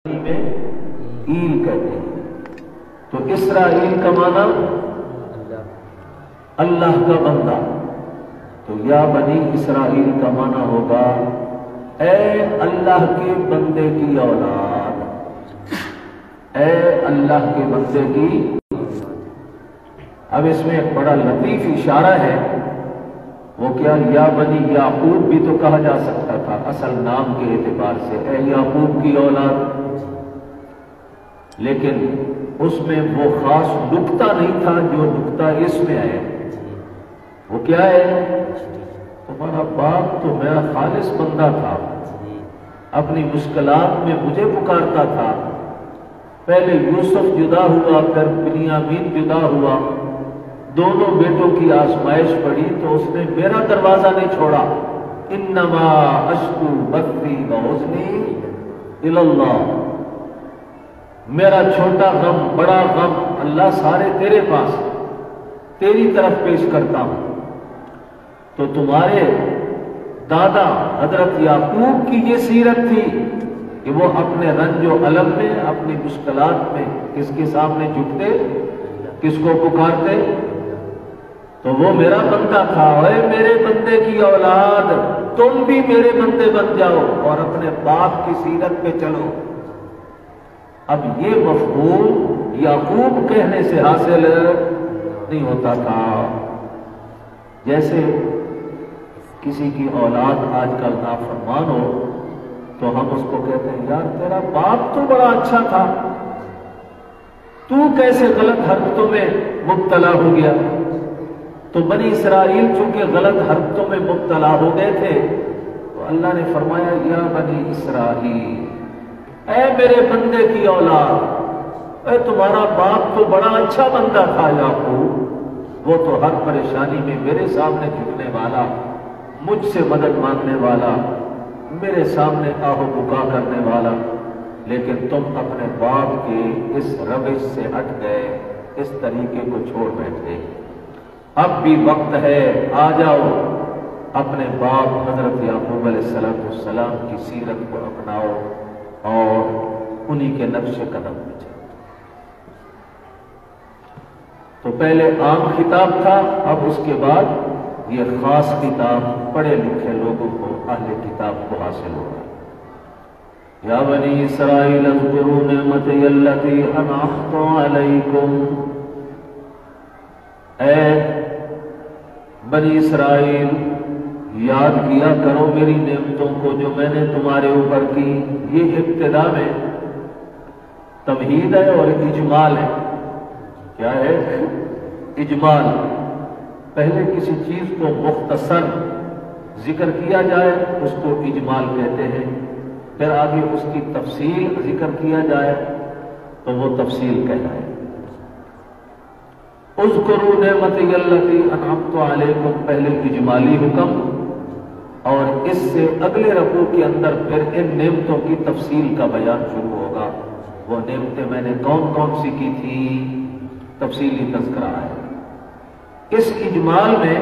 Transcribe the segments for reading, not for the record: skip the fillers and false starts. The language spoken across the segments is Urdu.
میں ایل کہتے ہیں. تو اسرائیل کا معنی اللہ کا بندہ. تو یا بنی اسرائیل کا معنی ہوگا اے اللہ کے بندے کی اولاد، اے اللہ کے بندے کی. اب اس میں ایک بڑا لطیف اشارہ ہے، وہ کیا؟ یا بنی یعقوب بھی تو کہا جا سکتا تھا اصل نام کے اعتبار سے، اے یعقوب کی اولاد، لیکن اس میں وہ خاص نقطہ نہیں تھا جو نقطہ اس میں ہے. وہ کیا ہے؟ تمہارا باپ تو میرا خالص بندہ تھا، اپنی مشکلات میں مجھے پکارتا تھا. پہلے یوسف جدا ہوا، پھر بنیامین جدا ہوا، دونوں بیٹوں کی آزمائش پڑی تو اس نے میرا دروازہ نہیں چھوڑا. انما اشکو بثی وحزنی الی اللہ، میرا چھوٹا غم بڑا غم اللہ سارے تیرے پاس، تیری طرف پیش کرتا ہوں. تو تمہارے دادا حضرت یعقوب کی یہ سیرت تھی کہ وہ اپنے رنج و الم میں، اپنی مشکلات میں کس کے سامنے جھکتے، کس کو پکارتے؟ تو وہ میرا بندہ تھا. اے میرے بندے کی اولاد، تم بھی میرے بندے بن جاؤ اور اپنے باپ کی سیرت پہ چلو. اب یہ مفہوم یعقوب کہنے سے حاصل نہیں ہوتا تھا. جیسے کسی کی اولاد آج کل نافرمان ہو تو ہم اس کو کہتے ہیں یار تیرا باپ تو بڑا اچھا تھا، تو کیسے غلط حرکتوں میں مبتلا ہو گیا؟ تو بنی اسرائیل چونکہ غلط حرکتوں میں مبتلا ہو گئے تھے تو اللہ نے فرمایا یا بنی اسرائیل، اے میرے بندے کی اولاد، اے تمہارا باپ تو بڑا اچھا بندہ تھا یعقوب، وہ تو ہر پریشانی میں میرے سامنے جھکنے والا، مجھ سے مدد مانگنے والا، میرے سامنے آہو بکا کرنے والا. لیکن تم اپنے باپ کے اس روش سے ہٹ گئے، اس طریقے کو چھوڑ بیٹھے. اب بھی وقت ہے، آ جاؤ اپنے باپ حضرت یعقوب علیہ السلام کی سیرت کو اپناؤ اور انہی کے نقش قدم پہ چلو. تو پہلے عام خطاب تھا، اب اس کے بعد یہ خاص کتاب پڑھے لکھے لوگوں کو، اہل کتاب کو حاصل ہوگا. یا بنی اسرائیل اذکروا نعمتی التی انعمت علیکم، اے بنی اسرائیل یاد کیا کرو میری نعمتوں کو جو میں نے تمہارے اوپر کی. یہ ابتدا میں تمہید ہے اور اجمال ہے. کیا ہے؟ اجمال. پہلے کسی چیز کو مختصر ذکر کیا جائے اس کو اجمال کہتے ہیں، پھر آگے اس کی تفصیل ذکر کیا جائے تو وہ تفصیل کہلائے. اذکروا نعمتی التی انعمت علیکم پہلے اجمالی حکم، اور اس سے اگلے رکوع کے اندر پھر ان نعمتوں کی تفصیل کا بیان شروع ہوگا. وہ نعمتیں میں نے کون کون سی کی تھی، تفصیلی تذکرہ ہے. اس اجمال میں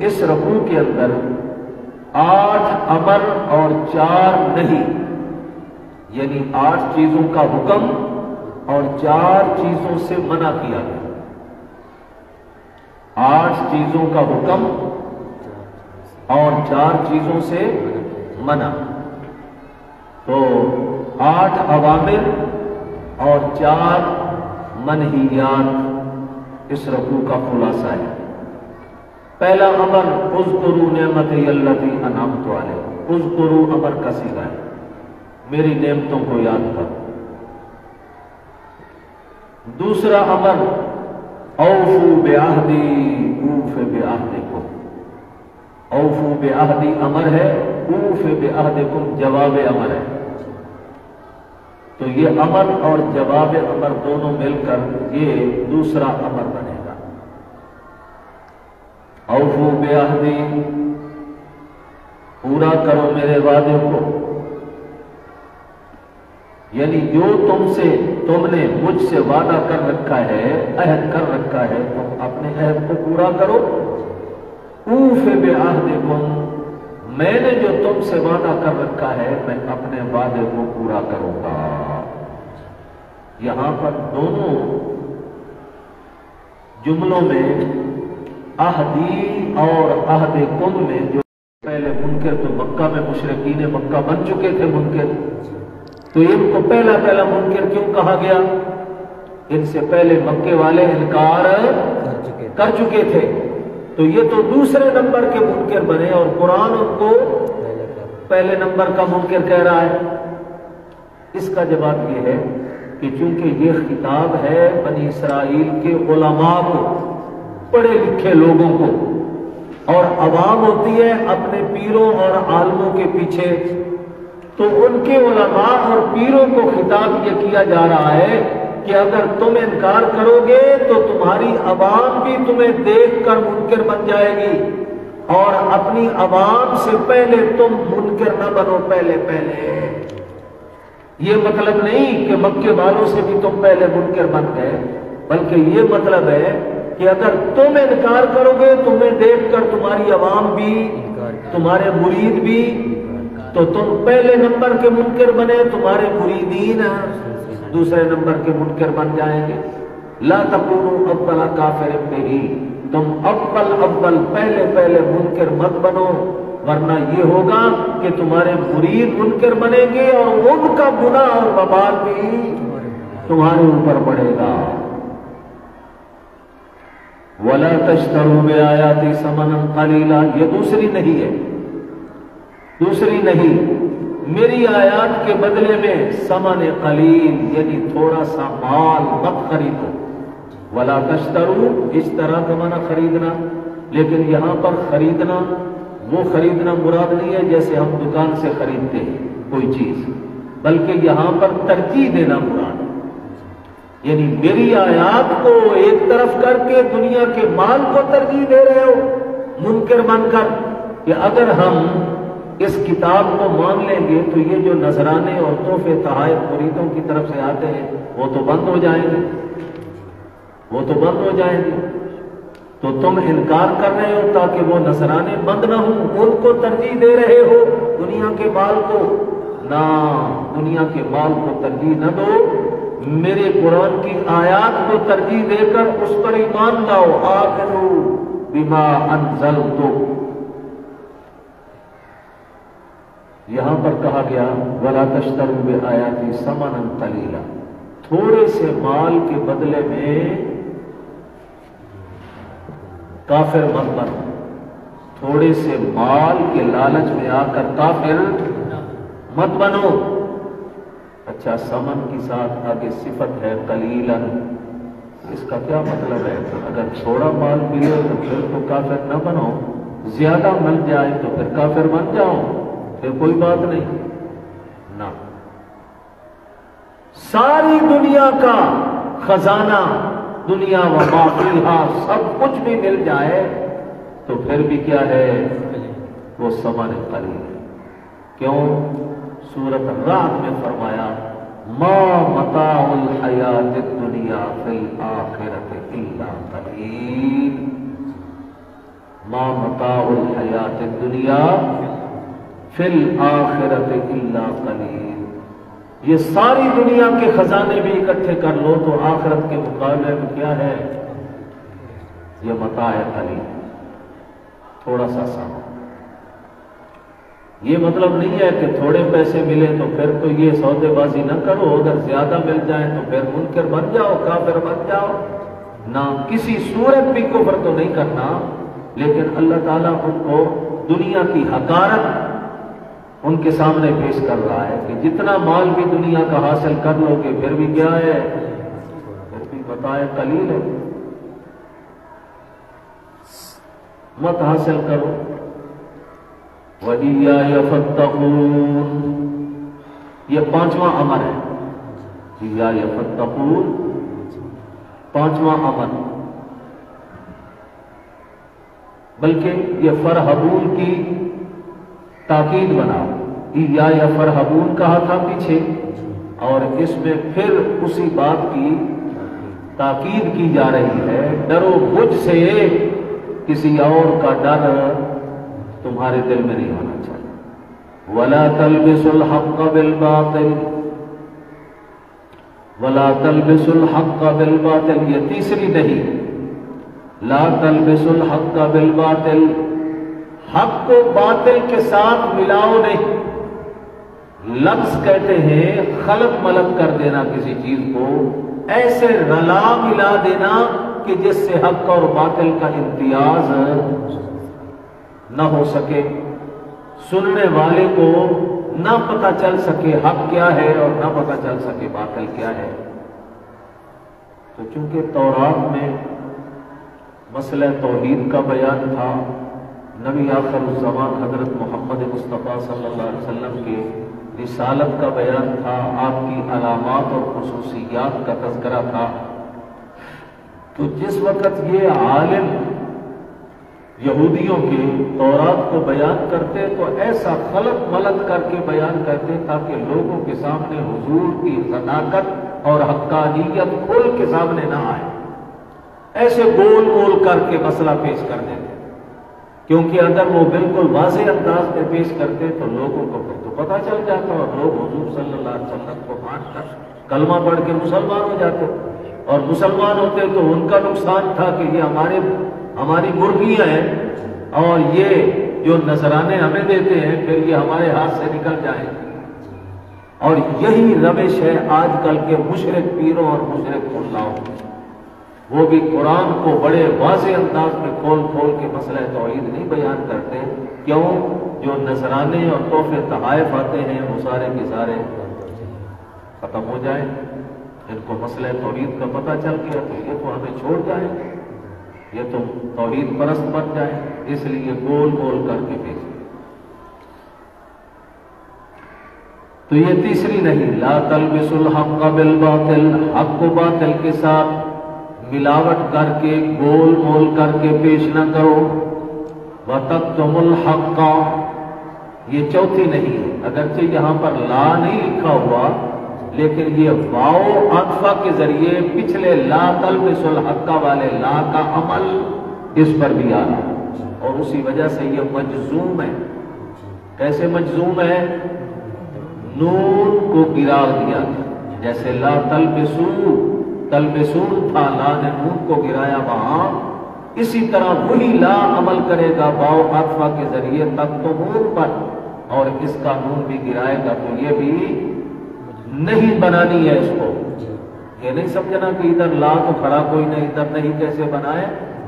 اس رکوع کے اندر 8 امر اور 4 نہیں، یعنی 8 چیزوں کا حکم اور 4 چیزوں سے منع کیا گیا. 8 چیزوں کا حکم اور 4 چیزوں سے منع. تو 8 اوامر اور 4 منہیات اس رکوع کا خلاصہ ہے. پہلا امر اذکروا نعمتی التی انعمت علیکم. اذکروا امر کا صیغہ ہے، میری نعمتوں کو یاد کرو. دوسرا امر اوفوا بعہدی اوف بعہدکم. اوفوا بعہدی امر ہے، اوف بعہدکم جواب امر ہے. تو یہ امر اور جواب امر دونوں مل کر یہ دوسرا امر بنے گا. اوفوا بعہدی، پورا کرو میرے وعدے کو، یعنی جو تم نے مجھ سے وعدہ کر رکھا ہے، عہد کر رکھا ہے، تم اپنے عہد کو پورا کرو. اوف بعہدکم، میں نے جو تم سے وعدہ کر رکھا ہے میں اپنے وعدے کو پورا کروں گا. یہاں پر دونوں جملوں میں عہدی اور عہد کم میں جو پہلے منکر تو مکہ میں مشرکین مکہ بن چکے تھے منکر، تو ان کو پہلا منکر کیوں کہا گیا؟ ان سے پہلے مکے والے انکار کر چکے تھے، تو یہ تو دوسرے نمبر کے منکر بنے، اور قرآن ان کو پہلے نمبر کا منکر کہہ رہا ہے۔ اس کا جواب یہ ہے کہ چونکہ یہ خطاب ہے بنی اسرائیل کے علماء کو، پڑھے لکھے لوگوں کو، اور عوام ہوتی ہے اپنے پیروں اور عالموں کے پیچھے، تو ان کے علماء اور پیروں کو خطاب یہ کیا جا رہا ہے کہ اگر تم انکار کرو گے تو تمہاری عوام بھی تمہیں دیکھ کر منکر بن جائے گی، اور اپنی عوام سے پہلے تم منکر نہ بنو پہلے۔ یہ مطلب نہیں کہ مکے والوں سے بھی تم پہلے منکر بن گئے، بلکہ یہ مطلب ہے کہ اگر تم انکار کرو گے تمہیں دیکھ کر تمہاری عوام بھی، تمہارے مرید بھی، تو تم پہلے نمبر کے منکر بنے، تمہارے مریدین دوسرے نمبر کے منکر بن جائیں گے۔ لا تکونوا اول کافر بہ، تم اول پہلے منکر مت بنو، ورنہ یہ ہوگا کہ تمہارے مرید منکر بنیں گے اور ان کا گناہ اور وبال بھی تمہارے اوپر پڑے گا۔ وَلَا تَشْتَرُوا بِآيَاتِي ثَمَنًا قَلِيلًا، یہ دوسری نہیں ہے، دوسری نہیں، میری آیات کے بدلے میں ثمن قلیل یعنی تھوڑا سا مال مت خریدو۔ وَلَا تَشْتَرُوا، اس طرح کا معنی خریدنا، لیکن یہاں پر خریدنا وہ خریدنا مراد نہیں ہے جیسے ہم دکان سے خریدتے ہیں کوئی چیز، بلکہ یہاں پر ترجیح دینا مراد ہے، یعنی میری آیات کو ایک طرف کر کے دنیا کے مال کو ترجیح دے رہے ہو منکر بن کر، کہ اگر ہم اس کتاب کو مان لیں گے تو یہ جو نذرانے اور تحفے تحائف مریدوں کی طرف سے آتے ہیں وہ تو بند ہو جائیں گے، وہ تو بند ہو جائیں گے، تو تم انکار کر رہے ہو تاکہ وہ نذرانے بند نہ ہوں، ان کو ترجیح دے رہے ہو دنیا کے مال کو، نہ دنیا کے مال کو ترجیح نہ دو، میرے قرآن کی آیات کو ترجیح دے کر اس پر ایمان لاؤ۔ آمنوا بما انزلت، یہاں پر کہا گیا وَلَا تَشْتَرُوا بِآيَاتِي ثَمَنًا قَلِيلًا، تھوڑے سے مال کے بدلے میں کافر مت بنو، تھوڑے سے مال کے لالچ میں آ کر کافر مت بنو۔ اچھا، سمن کے ساتھ آگے صفت ہے قلیلاً، اس کا کیا مطلب ہے؟ اگر تھوڑا مال ملے تو پھر تو کافر نہ بنو، زیادہ مل جائے تو پھر کافر بن جاؤ، پھر کوئی بات نہیں نہ۔ ساری دنیا کا خزانہ، دنیا و ما فیہا، سب کچھ بھی مل جائے تو پھر بھی کیا ہے؟ وہ ثمن قلیل ہے۔ کیوں؟ سورۃ الرعد میں فرمایا ما متاع الحیات الدنیا فی الآخرۃ الا قلیل، ما متاع الحیات الدنیا فی الآخرۃ الا قلیل، یہ ساری دنیا کے خزانے بھی اکٹھے کر لو تو آخرت کے مقابلے میں کیا ہے؟ یہ متاع قلیل، تھوڑا سا سامان۔ یہ مطلب نہیں ہے کہ تھوڑے پیسے ملے تو پھر تو یہ سودے بازی نہ کرو، اگر زیادہ مل جائیں تو پھر منکر بن جاؤ، کافر بن جاؤ، نہ، کسی صورت بھی کفر تو نہیں کرنا، لیکن اللہ تعالیٰ ان کو دنیا کی حقارت ان کے سامنے پیش کر رہا ہے کہ جتنا مال بھی دنیا کا حاصل کر لو گے پھر بھی کیا ہے؟ پھر بھی متاع قلیل ہے، مت حاصل کرو۔ وَإِيَّايَ فَاتَّقُونِ، یہ پانچواں امر ہے، وَإِيَّايَ فَاتَّقُونِ پانچواں امر، بلکہ یہ فرحبون کی تاکید بناؤ، ایایا فرحبون کہا تھا پیچھے، اور اس میں پھر اسی بات کی تاکید کی جا رہی ہے، ڈرو مجھ سے، کسی اور کا ڈر تمہارے دل میں نہیں ہونا چاہیے۔ وَلَا تَلْبِسُوا الْحَقَّ بِالْبَاطِلِ، ولا تلبسوا الحق بالباطل، یہ تیسری نہیں، لا تلبسوا الحق بالباطل، حق کو باطل کے ساتھ ملاؤ نہیں۔ لفظ کہتے ہیں خلط ملط کر دینا کسی چیز کو، ایسے رلا ملا دینا کہ جس سے حق اور باطل کا امتیاز نہ ہو سکے، سننے والے کو نہ پتہ چل سکے حق کیا ہے اور نہ پتہ چل سکے باطل کیا ہے۔ تو چونکہ تورات میں مسئلہ توحید کا بیان تھا، نبی آخر الزمان حضرت محمد مصطفیٰ صلی اللہ علیہ وسلم کے رسالت کا بیان تھا، آپ کی علامات اور خصوصیات کا تذکرہ تھا، تو جس وقت یہ عالم یہودیوں کے تورات کو بیان کرتے تو ایسا خلط ملط کر کے بیان کرتے تاکہ لوگوں کے سامنے حضور کی صداقت اور حقانیت کھل کے سامنے نہ آئے، ایسے گول گول کر کے مسئلہ پیش کر دیتے، کیونکہ اگر وہ بالکل واضح انداز میں پیش کرتے تو لوگوں کو پھر تو پتہ چل جاتا اور لوگ حضور صلی اللہ علیہ وسلم کو مان کر کلمہ پڑھ کے مسلمان ہو جاتے، اور مسلمان ہوتے تو ان کا نقصان تھا کہ یہ ہماری مرغیاں ہیں اور یہ جو نذرانے ہمیں دیتے ہیں پھر یہ ہمارے ہاتھ سے نکل جائیں۔ اور یہی روش ہے آج کل کے مشرک پیروں اور مشرک ملاؤں، وہ بھی قرآن کو بڑے واضح انداز میں کھول کھول کے مسئلہ توحید نہیں بیان کرتے، کیوں؟ جو نذرانے اور تحفے تحائف آتے ہیں وہ سارے کے سارے ختم ہو جائیں، ان کو مسئلہ توحید کا پتہ چل گیا تو یہ تو ہمیں چھوڑ جائیں، یہ تو توحید پرست بن جائیں، اس لیے گول گول کر کے بھیجیں۔ تو یہ تیسری نہیں، لا تلبسوا الحق بالباطل، حق کو باطل کے ساتھ ملاوٹ کر کے گول مول کر کے پیش نہ کرو، وَتَكْتُمُوا الْحَقَّ، یہ چوتھی نہیں ہے، اگرچہ یہاں پر لا نہیں لکھا ہوا لیکن یہ واو عطفہ کے ذریعے پچھلے لا تلبسوا الحق والے لا کا عمل اس پر بھی آ رہا ہے، اور اسی وجہ سے یہ مجزوم ہے۔ کیسے مجزوم ہے؟ نون کو گرا دیا گیا، جیسے لا تلبسوا، تلبسون تھا، لا نے نون کو گرایا وہاں، اسی طرح وہی لا عمل کرے گا واو عطفہ کے ذریعے تکتمون پر، اور اس کا نون بھی گرائے گا، تو یہ بھی نہیں بنانی ہے اس کو، یہ نہیں سمجھنا کہ ادھر لا تو کھڑا کوئی نہیں، ادھر نہیں، کیسے بنائے؟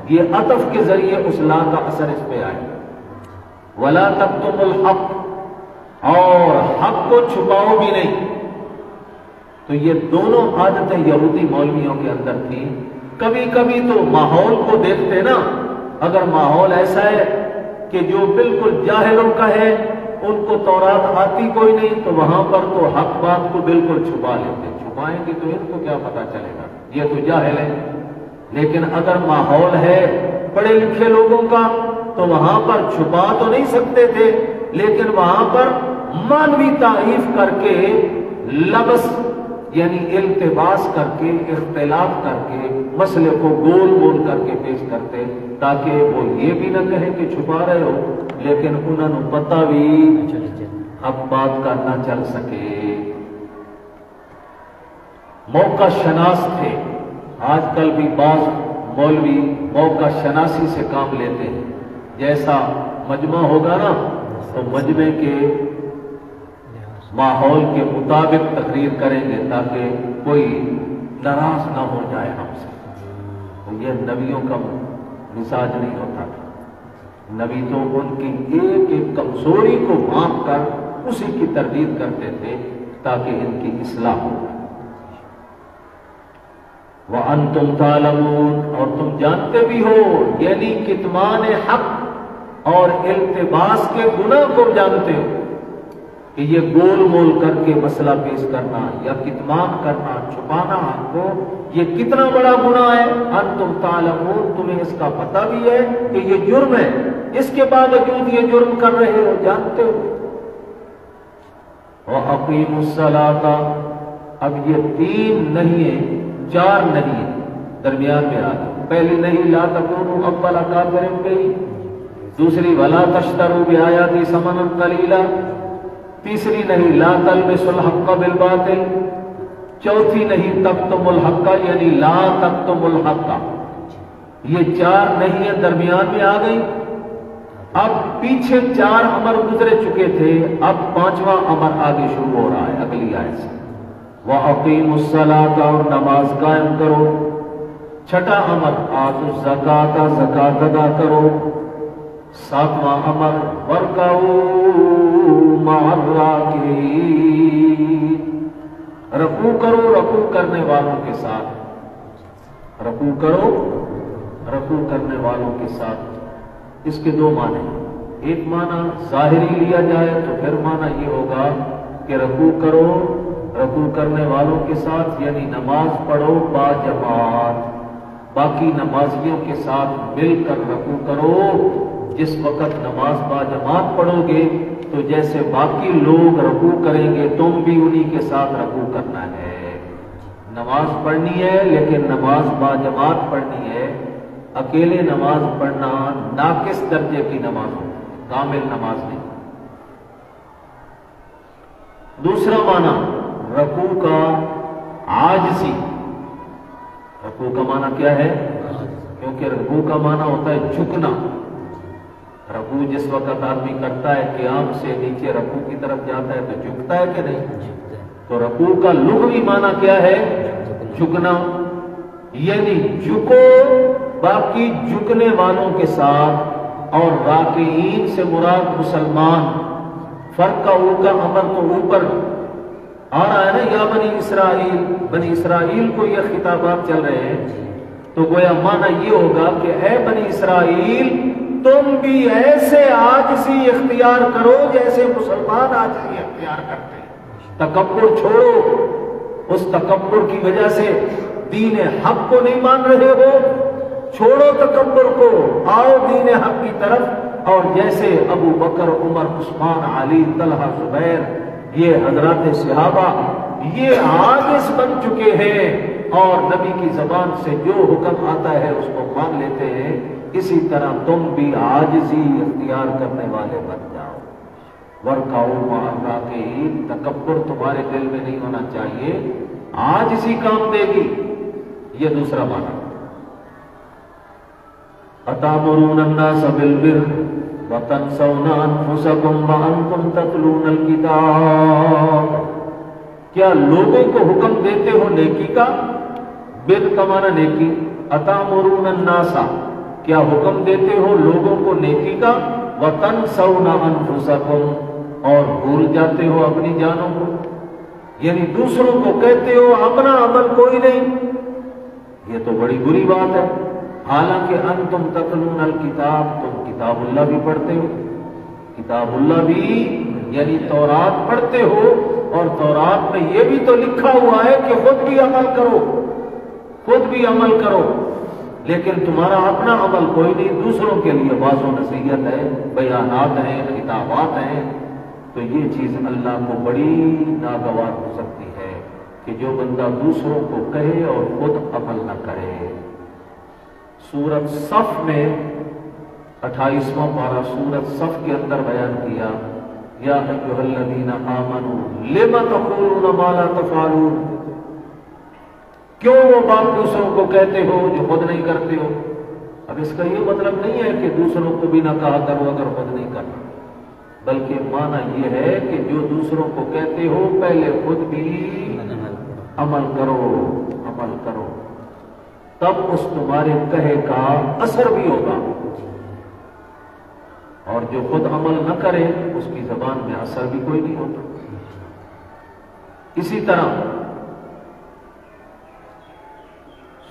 یہ عطف کے ذریعے اس لا کا اثر اس پہ آئے۔ وَلَا تَكْتُمُوا الْحَقَّ، اور حق کو چھپاؤ بھی نہیں۔ تو یہ دونوں عادتیں یہودی مولویوں کے اندر تھیں۔ کبھی کبھی تو ماحول کو دیکھتے نا، اگر ماحول ایسا ہے کہ جو بالکل جاہلوں کا ہے، ان کو تورات آتی کوئی نہیں، تو وہاں پر تو حق بات کو بالکل چھپا لیتے، چھپائیں گے تو ان کو کیا پتا چلے گا، یہ تو جاہل ہے۔ لیکن اگر ماحول ہے پڑھے لکھے لوگوں کا تو وہاں پر چھپا تو نہیں سکتے تھے، لیکن وہاں پر مانوی تعریف کر کے، لبس یعنی التباس کر کے، اختلاف کر کے مسئلے کو گول گول کر کے پیش کرتے، تاکہ وہ یہ بھی نہ کہیں کہ چھپا رہے ہو، لیکن انہوں نے پتہ بھی حق بات کا نہ چل سکے۔ موقع شناس تھے، آج کل بھی بعض مولوی موقع شناسی سے کام لیتے ہیں، جیسا مجمع ہوگا نا تو مجمع کے ماحول کے مطابق تقریر کریں گے تاکہ کوئی ناراض نہ ہو جائے ہم سے۔ تو یہ نبیوں کا مزاج نہیں ہوتا تھا، نبی تو ان کی ایک ایک کمزوری کو بھانپ کر اسی کی تردید کرتے تھے تاکہ ان کی اصلاح ہو۔ وَأَنْتُمْ تَعْلَمُونَ، اور تم جانتے بھی ہو، یعنی کتمان حق اور التباس کے گناہ کو جانتے ہو کہ یہ گول مول کر کے مسئلہ پیش کرنا یا کتمان کرنا، چھپانا حق کو، یہ کتنا بڑا گناہ ہے۔ انتم تعلمون، تمہیں اس کا پتہ بھی ہے کہ یہ جرم ہے، اس کے باوجود یہ جرم کر رہے ہو، جانتے ہو۔ وَأَقِيمُوا الصَّلَاةَ، اب یہ 3 نہیں ہے، 4 نہیں ہے، درمیان میں آتا۔ پہلی نہیں لا تکونوا اول کافر بہ، دوسری ولا تشتروا بآیاتی ثمنا قلیلا، تیسری نہیں لا تلبسوا الحق بالباطل، چوتھی نہیں تکتم الحق یعنی لا تکتم الحق، یہ 4 نہیں ہے، درمیان میں آ گئی۔ اب پیچھے 4 امر گزرے چکے تھے، اب 5واں امر آگے شروع ہو رہا ہے اگلی آیت سے، وَأَقِيمُوا الصَّلَاةَ اور نماز قائم کرو۔ 6واں امر آتوا الزَّکَاةَ زکات ادا کرو۔ 7واں امر وَارْكَعُوا مَعَ الرَّاكِعِينَ، رکوع کرو رکوع کرنے والوں کے ساتھ، رکوع کرو رکوع کرنے والوں کے ساتھ۔ اس کے 2 معنی، ایک معنی ظاہری لیا جائے تو پھر معنی یہ ہوگا کہ رکوع کرو رکوع کرنے والوں کے ساتھ، یعنی نماز پڑھو با جماعت، باقی نمازیوں کے ساتھ مل کر رکوع کرو۔ جس وقت نماز با جماعت پڑھو گے تو جیسے باقی لوگ رکوع کریں گے تم بھی انہی کے ساتھ رکوع کرنا ہے۔ نماز پڑھنی ہے لیکن نماز با جماعت پڑھنی ہے، اکیلے نماز پڑھنا ناقص درجے کی نماز ہو، کامل نماز نہیں۔ دوسرا معنی رکوع کا عاجزی، رکوع کا معنی کیا ہے؟ کیونکہ رکوع کا معنی ہوتا ہے جھکنا۔ رکوع جس وقت آدمی کرتا ہے قیام سے نیچے رکوع کی طرف جاتا ہے تو جھکتا ہے کہ نہیں؟ تو رکوع کا لغوی معنی کیا ہے؟ جھکنا، یعنی جھکو باقی جھکنے والوں کے ساتھ، اور راکعین سے مراد مسلمان۔ فرق کا کا امر تو اوپر آ رہا ہے نا، یا بنی اسرائیل، بنی اسرائیل کو یہ خطابات چل رہے ہیں، تو گویا معنی یہ ہوگا کہ اے بنی اسرائیل تم بھی ایسے عاجزی اختیار کرو جیسے مسلمان عاجزی اختیار کرتے ہیں۔ تکبر چھوڑو، اس تکبر کی وجہ سے دین حق کو نہیں مان رہے ہو، چھوڑو تکبر کو، آؤ دین حق کی طرف۔ اور جیسے ابو بکر، عمر، عثمان، علی، طلحہ، زبیر، یہ حضرات صحابہ یہ عاجز بن چکے ہیں اور نبی کی زبان سے جو حکم آتا ہے اس کو مان لیتے ہیں، اسی طرح تم بھی عاجزی اختیار کرنے والے بن جاؤ۔ وَارْكَعُوا مَعَ الرَّاكِعِينَ، تکبر تمہارے دل میں نہیں ہونا چاہیے، عاجزی کام دے گی۔ یہ دوسرا معنی۔ أَتَأْمُرُونَ النَّاسَ بِالْبِرِّ وَتَنْسَوْنَ أَنفُسَكُمْ وَأَنْتُمْ تَتْلُونَ الْكِتَابَ، کیا لوگوں کو حکم دیتے ہو نیکی کا؟ بر کا معنی نیکی۔ أَتَأْمُرُونَ النَّاسَ، کیا حکم دیتے ہو لوگوں کو نیکی کا؟ وَتَنْسَوْنَ أَنفُسَكُمْ، اور بھول جاتے ہو اپنی جانوں کو، یعنی دوسروں کو کہتے ہو اپنا عمل کوئی نہیں۔ یہ تو بڑی بری بات ہے، حالانکہ انتم تتلون الکتاب، تم کتاب اللہ بھی پڑھتے ہو، کتاب اللہ بھی یعنی تورات پڑھتے ہو، اور تورات میں یہ بھی تو لکھا ہوا ہے کہ خود بھی عمل کرو، خود بھی عمل کرو، لیکن تمہارا اپنا عمل کوئی نہیں، دوسروں کے لیے واعظ و نصیحت ہے، بیانات ہیں، خطابات ہیں۔ تو یہ چیز اللہ کو بڑی ناگوار ہو سکتی ہے کہ جو بندہ دوسروں کو کہے اور خود عمل نہ کرے۔ سورت صف میں 28واں پارہ سورت صف کے اندر بیان کیا، یا ایھا الذین آمنوا لم تقولون ما لا تفعلون، کیوں وہ بات دوسروں کو کہتے ہو جو خود نہیں کرتے ہو؟ اب اس کا یہ مطلب نہیں ہے کہ دوسروں کو بھی نہ کہا کرو اگر خود نہیں کرنا، بلکہ معنی یہ ہے کہ جو دوسروں کو کہتے ہو پہلے خود بھی عمل کرو، عمل کرو، تب اس تمہارے کہے کا اثر بھی ہوگا، اور جو خود عمل نہ کرے اس کی زبان میں اثر بھی کوئی نہیں ہوتا۔ اسی طرح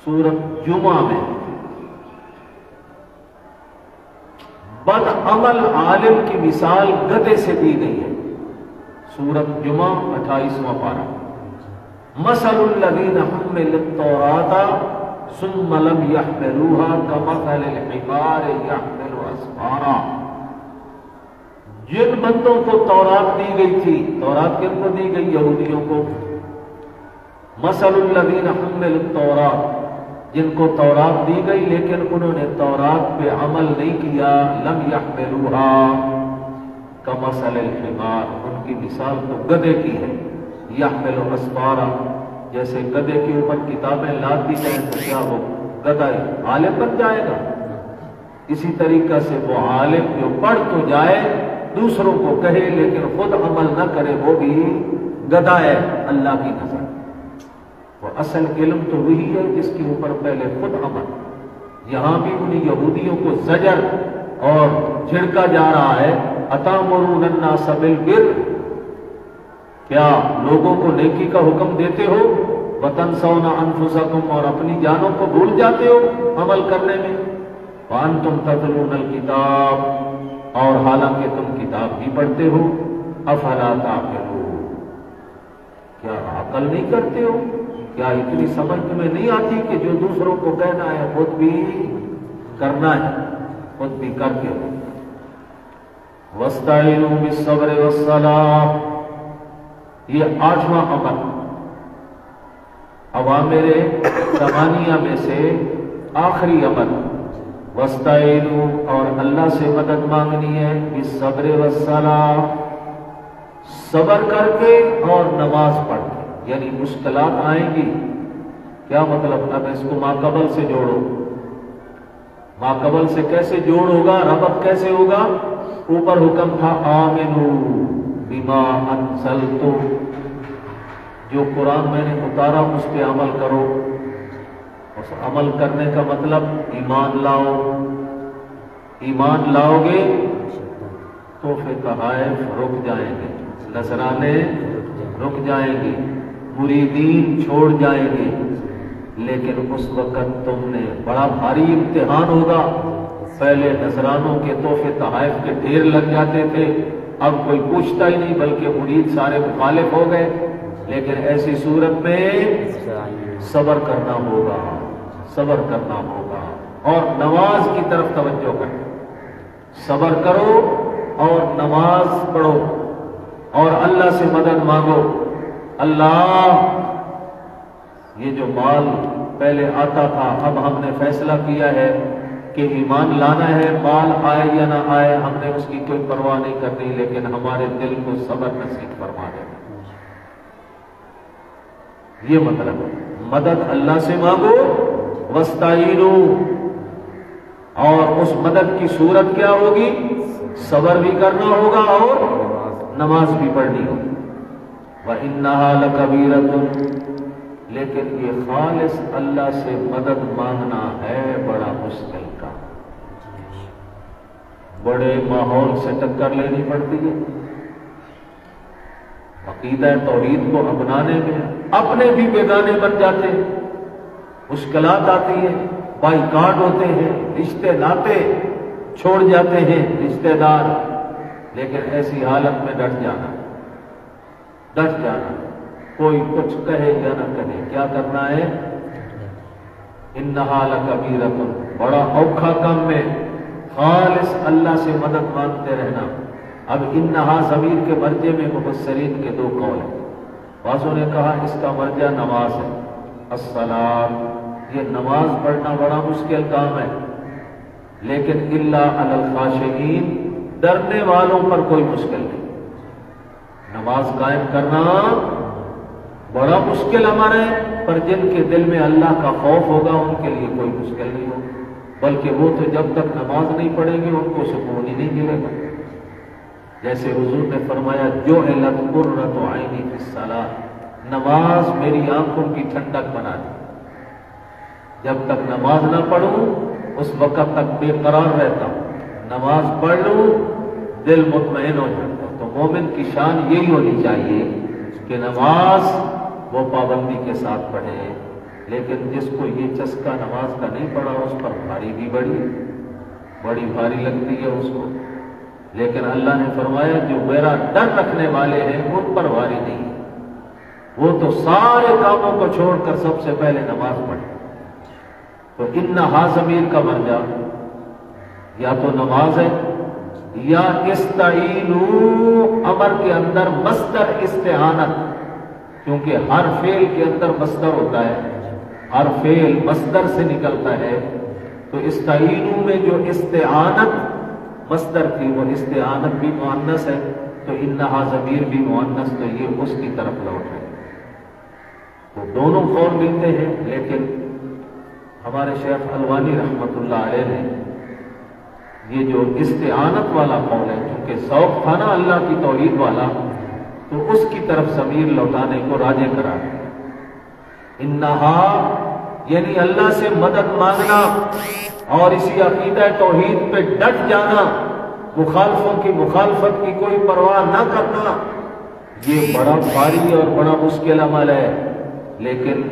سورت جمعہ میں بد عمل عالم کی مثال گدھے سے دی گئی ہے۔ سورت جمعہ 28واں پارہ، مثل الذین حملوا التوراۃ ثم لم يحملوها كمثل الحمار يحمل اسفارا، جن بندوں کو تورات دی گئی تھی، تورات کن کو دی گئی؟ یہودیوں کو۔ مثل الذین حملوا التوراۃ، جن کو تورات دی گئی لیکن انہوں نے تورات پہ عمل نہیں کیا، لم يحملوها كمثل الحمار، ان کی مثال تو گدھے کی ہے، يحمل اسفارا، جیسے گدھے کے اوپر کتابیں لاد دی جائیں تو کیا وہ گدھا عالم بن جائے گا؟ اسی طریقہ سے وہ عالم جو پڑھ تو جائے، دوسروں کو کہے لیکن خود عمل نہ کرے، وہ بھی گدھا ہے اللہ کی نظر۔ وہ اصل علم تو وہی ہے جس کے اوپر پہلے خود عمل۔ یہاں بھی انہیں یہودیوں کو زجر اور جھڑکا جا رہا ہے، اتامرون الناس بالبر، کیا لوگوں کو نیکی کا حکم دیتے ہو، وتنسون انفسکم، اور اپنی جانوں کو بھول جاتے ہو عمل کرنے میں، وانتم تتلون الکتاب، اور حالانکہ تم کتاب بھی پڑھتے ہو، افلا تعقلون، کیا عقل نہیں کرتے ہو؟ کیا اتنی سمجھ تمہیں نہیں آتی کہ جو دوسروں کو کہنا ہے خود بھی کرنا ہے، خود بھی کر کے ہو؟ وَاسْتَعِينُوا بِالصَّبْرِ وَالصَّلَاةِ، یہ 8واں امر اوامر ثمانیہ میں سے آخری امر۔ وَاسْتَعِينُوا، اور اللہ سے مدد مانگنی ہے، بِالصَّبْرِ وَالصَّلَاةِ، صبر کر کے اور نماز پڑھ کے، یعنی مشکلات آئیں گی، کیا مطلب؟ اب اس کو ماقبل سے جوڑو، ماقبل سے کیسے جوڑ ہوگا، ربط کیسے ہوگا؟ اوپر حکم تھا آمنوا بما انزلت، جو قرآن میں نے اتارا اس پہ عمل کرو، اس عمل کرنے کا مطلب ایمان لاؤ، ایمان لاؤ گے تو پھر تحائف رک جائیں گے، نذرانے رک جائیں گے، مریدین چھوڑ جائیں گے، لیکن اس وقت تم نے بڑا بھاری امتحان ہوگا۔ پہلے نذرانوں کے تحفے تحائف کے ڈھیر لگ جاتے تھے، اب کوئی پوچھتا ہی نہیں، بلکہ مرید سارے مخالف ہو گئے، لیکن ایسی صورت میں صبر کرنا ہوگا، صبر کرنا ہوگا، اور نماز کی طرف توجہ کرو، صبر کرو اور نماز پڑھو اور اللہ سے مدد مانگو۔ اللہ، یہ جو مال پہلے آتا تھا، اب ہم نے فیصلہ کیا ہے کہ ایمان لانا ہے، مال آئے یا نہ آئے ہم نے اس کی کوئی پرواہ نہیں کرنی، لیکن ہمارے دل کو صبر نصیب فرما دے۔ یہ مطلب ہے مدد اللہ سے مانگو، واستعینوا، اور اس مدد کی صورت کیا ہوگی؟ صبر بھی کرنا ہوگا اور نماز بھی پڑھنی ہوگی۔ وَإِنَّهَا لَكَبِيرَةٌ، لیکن یہ خالص اللہ سے مدد مانگنا ہے بڑا مشکل کا، بڑے ماحول سے ٹکر لینی پڑتی ہے، عقیدہ توحید کو اپنانے میں اپنے بھی بیگانے بن جاتے ہیں، مشکلات آتی ہیں، بائیکاٹ ہوتے ہیں، رشتے ناتے چھوڑ جاتے ہیں رشتے دار، لیکن ایسی حالت میں ڈٹ جانا، ڈٹ جانا، کوئی کچھ کہے یا نہ کہے، کیا کرنا ہے؟ انہا لکبیرۃ، بڑا اوکھا کام میں خالص اللہ سے مدد مانگتے رہنا۔ اب انہا ضمیر کے مرجع میں مفسرین کے دو قول ہیں، بعضوں نے کہا اس کا مرجع نماز ہے، الصلاۃ، یہ نماز پڑھنا بڑا مشکل کام ہے، لیکن الا علی الخاشعین، ڈرنے والوں پر کوئی مشکل نہیں، نماز قائم کرنا بڑا مشکل عمل ہے، پر جن کے دل میں اللہ کا خوف ہوگا ان کے لیے کوئی مشکل نہیں ہوگا، بلکہ وہ تو جب تک نماز نہیں پڑھیں گے ان کو سکون ہی نہیں ملے گا۔ جیسے حضور نے فرمایا جعلت قرۃ عینی فی الصلاۃ، نماز میری آنکھوں کی ٹھنڈک بنا دی، جب تک نماز نہ پڑھوں اس وقت تک بے قرار رہتا ہوں، نماز پڑھ لوں دل مطمئن ہو جاتا ہے۔ تو مومن کی شان یہی ہونی چاہیے کہ نماز وہ پابندی کے ساتھ پڑھے، لیکن جس کو یہ چسکا نماز کا نہیں پڑھا اس پر بھاری بھی بڑی بھاری لگتی ہے اس کو، لیکن اللہ نے فرمایا جو میرا ڈر رکھنے والے ہیں ان پر بھاری نہیں، وہ تو سارے کاموں کو چھوڑ کر سب سے پہلے نماز پڑھے۔ تو انہا ضمیر کا مرجع یا تو نماز ہے یا استعینوا، امر کے اندر مصدر استعانت، کیونکہ ہر فعل کے اندر مصدر ہوتا ہے، ہر فعل مصدر سے نکلتا ہے، تو استعینوا میں جو استعانت مصدر تھی وہ استعانت بھی مؤنث ہے، تو انہا ضمیر بھی مؤنث، تو یہ اس کی طرف لوٹ ہے۔ تو دونوں قول ملتے ہیں، لیکن ہمارے شیخ الوانی رحمت اللہ علیہ نے یہ جو استعانت والا قول ہے، چونکہ ذوق تھا نا اللہ کی توحید والا، تو اس کی طرف ضمیر لوٹانے کو راجع کرا ہے۔ انہا یعنی اللہ سے مدد مانگنا اور اسی عقیدہ توحید پہ ڈٹ جانا، مخالفوں کی مخالفت کی کوئی پرواہ نہ کرنا، یہ بڑا بھاری اور بڑا مشکل عمل ہے، لیکن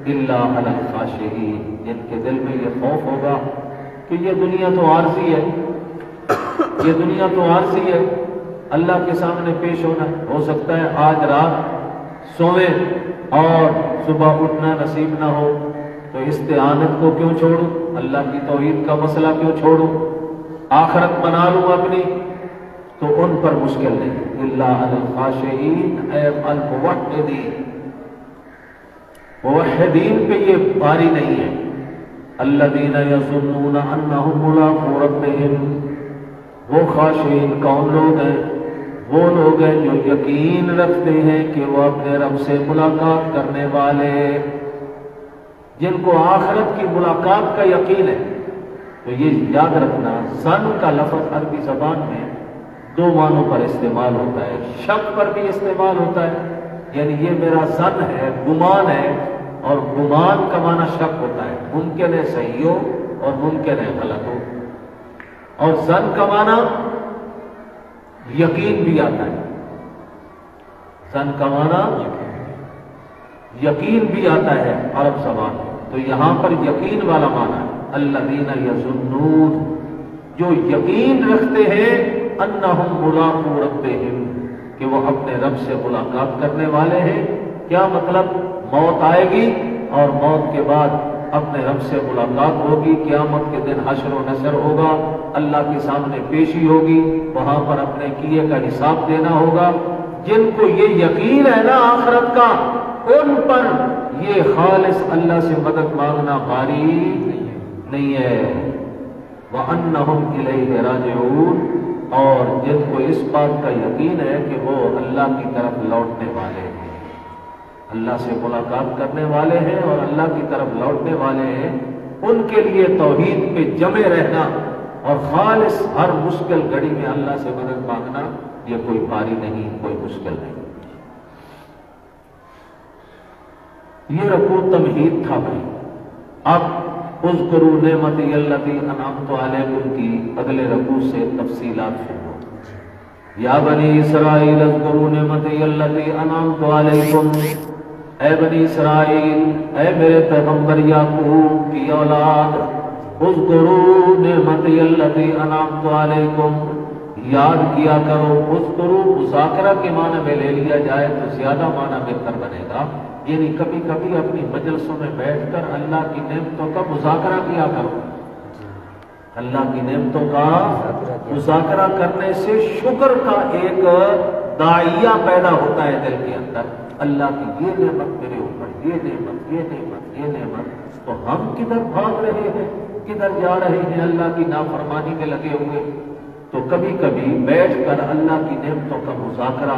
الا علی الخاشعین، جن کے دل میں یہ خوف ہوگا کہ یہ دنیا تو عارضی ہے، یہ دنیا تو عارضی ہے، اللہ کے سامنے پیش ہونا ہے، ہو سکتا ہے آج رات سوئیں اور صبح اٹھنا نصیب نہ ہو، تو استعانت کو کیوں چھوڑوں، اللہ کی توحید کا مسئلہ کیوں چھوڑوں، آخرت بنا لوں اپنی، تو ان پر مشکل نہیں، الا علی الخاشعین اے الموحدین، موحدین پہ یہ باری نہیں ہے۔ الذین یظنون انہم ملاقو ربہم، وہ خاشعین کون لوگ ہیں؟ وہ لوگ ہیں جو یقین رکھتے ہیں کہ وہ اپنے رب سے ملاقات کرنے والے، جن کو آخرت کی ملاقات کا یقین ہے۔ تو یہ یاد رکھنا، ظن کا لفظ عربی زبان میں دو معنوں پر استعمال ہوتا ہے، شک پر بھی استعمال ہوتا ہے، یعنی یہ میرا ظن ہے، گمان ہے، اور گمان کا معنی شک ہوتا ہے، ممکن ہے صحیح ہو اور ممکن ہے غلط ہو، اور ظن کا معنی یقین بھی آتا ہے، ظن کا معنی یقین بھی آتا ہے عرب زبان میں، تو یہاں پر یقین والا معنی ہے الذین یظنون، جو یقین رکھتے ہیں انہم ملاقو ربہم، کہ وہ اپنے رب سے ملاقات کرنے والے ہیں۔ کیا مطلب؟ موت آئے گی اور موت کے بعد اپنے رب سے ملاقات ہوگی، قیامت کے دن حشر و نشر ہوگا، اللہ کے سامنے پیشی ہوگی، وہاں پر اپنے کیے کا حساب دینا ہوگا۔ جن کو یہ یقین ہے نا آخرت کا، ان پر یہ خالص اللہ سے مدد مانگنا بھاری نہیں ہے۔ وَأَنَّهُمْ إِلَيْهِ رَاجِعُونَ، اور جن کو اس بات کا یقین ہے کہ وہ اللہ کی طرف لوٹنے والے ہیں، اللہ سے ملاقات کرنے والے ہیں اور اللہ کی طرف لوٹنے والے ہیں، ان کے لیے توحید پہ جمے رہنا اور خالص ہر مشکل گھڑی میں اللہ سے مدد مانگنا یہ کوئی باری نہیں، کوئی مشکل نہیں۔ یہ رکوع تمہید تھا بھائی۔ اب اذکروا نعمتی التی انعمت علیکم کی اگلے رکوع سے تفصیلات شروع۔ یا بنی اسرائیل اذکروا نعمتی التی انعمت علیکم، اے بنی اسرائیل، اے میرے پیغمبر یعقوب کی اولاد، اذکروا نعمتی التی انعمت علیکم، یاد کیا کرو۔ اذکروا مذاکرہ کے معنی میں لے لیا جائے تو زیادہ معنی بہتر بنے گا، یعنی کبھی کبھی اپنی مجلسوں میں بیٹھ کر اللہ کی نعمتوں کا مذاکرہ کیا کرو۔ اللہ کی نعمتوں کا مذاکرہ کرنے سے شکر کا ایک داعیہ پیدا ہوتا ہے دل کے اندر، اللہ کی یہ نعمت میرے اوپر، یہ نعمت، یہ نعمت، یہ نعمت، تو ہم کدھر بھاگ رہے ہیں، کدھر جا رہے ہیں اللہ کی نافرمانی میں لگے ہوئے۔ تو کبھی کبھی بیٹھ کر اللہ کی نعمتوں کا مذاکرہ،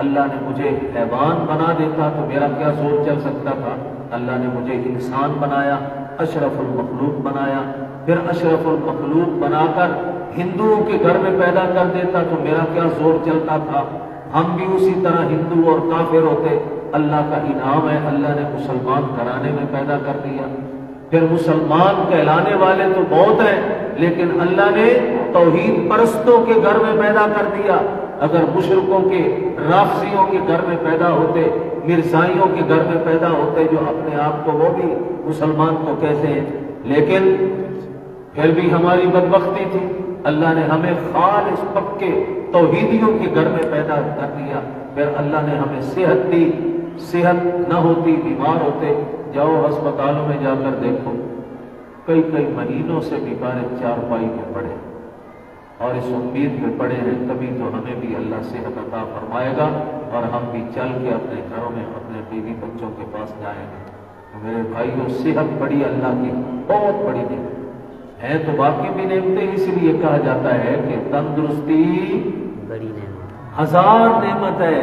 اللہ نے مجھے حیوان بنا دیتا تو میرا کیا زور چل سکتا تھا، اللہ نے مجھے انسان بنایا، اشرف المخلوق بنایا، پھر اشرف المخلوق بنا کر ہندوؤں کے گھر میں پیدا کر دیتا تو میرا کیا زور چلتا تھا، ہم بھی اسی طرح ہندو اور کافر ہوتے۔ اللہ کا انعام ہے، اللہ نے مسلمان گھرانے میں پیدا کر دیا، پھر مسلمان کہلانے والے تو بہت ہیں لیکن اللہ نے توحید پرستوں کے گھر میں پیدا کر دیا۔ اگر مشرکوں کے، رافضیوں کے گھر میں پیدا ہوتے، مرزائیوں کے گھر میں پیدا ہوتے جو اپنے آپ کو وہ بھی مسلمان کو کہتے ہیں، لیکن پھر بھی ہماری بدبختی تھی، اللہ نے ہمیں خالص پکے توحیدیوں کے گھر میں پیدا کر دیا۔ پھر اللہ نے ہمیں صحت دی، صحت نہ ہوتی بیمار ہوتے، جاؤ ہسپتالوں میں جا کر دیکھو، کئی کئی مہینوں سے بیمار چارپائی میں پڑے اور اس امید میں پڑے ہیں کبھی تو ہمیں بھی اللہ صحت عطا فرمائے گا اور ہم بھی چل کے اپنے گھروں میں اپنے بیوی بچوں کے پاس جائیں گے۔ تو میرے بھائیوں، صحت بڑی اللہ کی بہت بڑی نعمت ہے، تو باقی بھی نعمتیں اس لیے کہا جاتا ہے کہ تندرستی بڑی نعمت، ہزار نعمت ہے،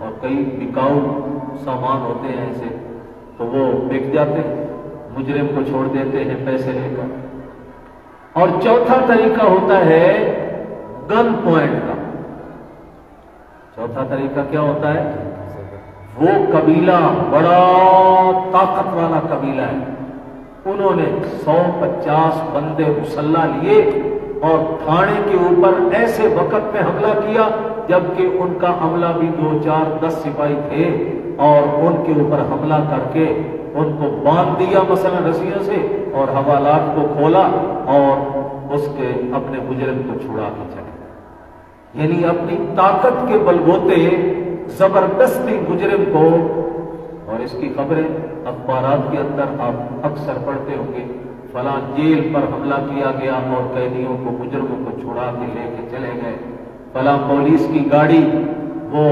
اور کئی بکاؤ سامان ہوتے ہیں ایسے، تو وہ بک جاتے ہیں، مجرم کو چھوڑ دیتے ہیں پیسے لے کر۔ اور چوتھا طریقہ ہوتا ہے گن پوائنٹ کا۔ چوتھا طریقہ کیا ہوتا ہے؟ وہ قبیلہ بڑا طاقت والا قبیلہ ہے، انہوں نے 150 بندے مسلح لیے اور تھانے کے اوپر ایسے وقت میں حملہ کیا جبکہ ان کا عملہ بھی 2 4 10 سپاہی تھے، اور ان کے اوپر حملہ کر کے ان کو باندھ دیا مثلا رسیوں سے، اور حوالات کو کھولا اور اس کے اپنے مجرم کو چھڑا کے چلے۔ یعنی اپنی طاقت کے بلبوتے زبردستی مجرم کو، اور اس کی خبریں اخبارات کے اندر آپ اکثر پڑھتے ہوں گے، فلاں جیل پر حملہ کیا گیا اور قیدیوں کو مجرموں کو چھڑا کے لے کے چلے گئے، فلاں پولیس کی گاڑی وہ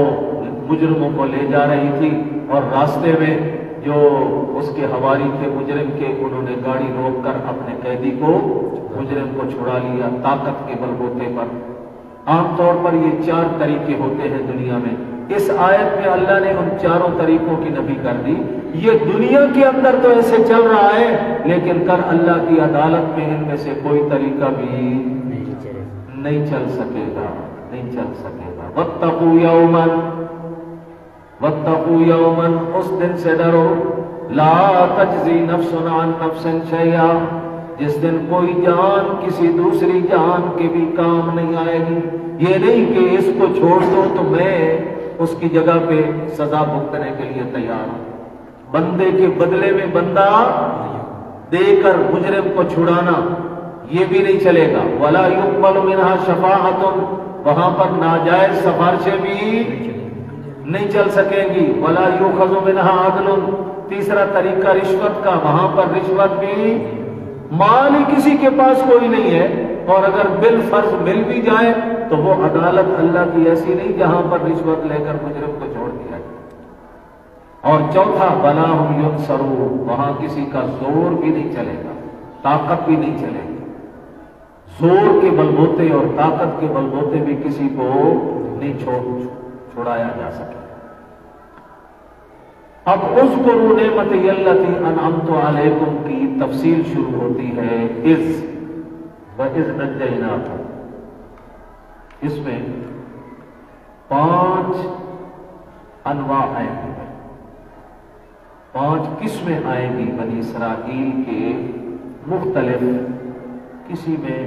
مجرموں کو لے جا رہی تھی اور راستے میں جو اس کے حواری تھے مجرم کے، انہوں نے گاڑی روک کر اپنے قیدی کو مجرم کو چھڑا لیا طاقت کے بلبوتے پر۔ عام طور پر یہ 4 طریقے ہوتے ہیں دنیا میں۔ اس آیت میں اللہ نے ان 4 طریقوں کی نفی کر دی۔ یہ دنیا کے اندر تو ایسے چل رہا ہے، لیکن کل اللہ کی عدالت میں ان میں سے کوئی طریقہ بھی نہیں چل سکے گا، نہیں چل سکے گا۔ واتقوا یوما، واتقوا یوما، اس دن سے ڈرو، لا تجزی نفس عن نفس شیئا، جس دن کوئی جان کسی دوسری جان کے بھی کام نہیں آئے گی۔ یہ نہیں کہ اس کو چھوڑ دو تو میں اس کی جگہ پہ سزا بھگتنے کے لیے تیار ہوں۔ بندے کے بدلے میں بندہ دے کر مجرم کو چھڑانا یہ بھی نہیں چلے گا۔ ولا يقبل منها شفاعۃ، وہاں پر ناجائز سفارشیں بھی نہیں چل سکیں گی۔ ولا يؤخذ منها عدل، تیسرا طریقہ رشوت کا، وہاں پر رشوت بھی، مال ہی کسی کے پاس کوئی نہیں ہے، اور اگر بالفرض مل بھی جائے تو وہ عدالت اللہ کی ایسی نہیں جہاں پر رشوت لے کر مجرم کو چھوڑ دیا جائے۔ اور چوتھا ولا هم ينصرون، وہاں کسی کا زور بھی نہیں چلے گا، طاقت بھی نہیں چلے گی، زور کے بلبوتے اور طاقت کے بلبوتے بھی کسی کو نہیں چھوڑایا جا سکے۔ اب اذکروا نعمتی التی انعمت علیکم کی تفصیل شروع ہوتی ہے اذ وَإِذْ نَجَّيْنَاكُمْ۔ اس میں 5 انواع آئیں گے، 5 قسمیں آئیں گی بنی اسرائیل کے مختلف۔ کسی میں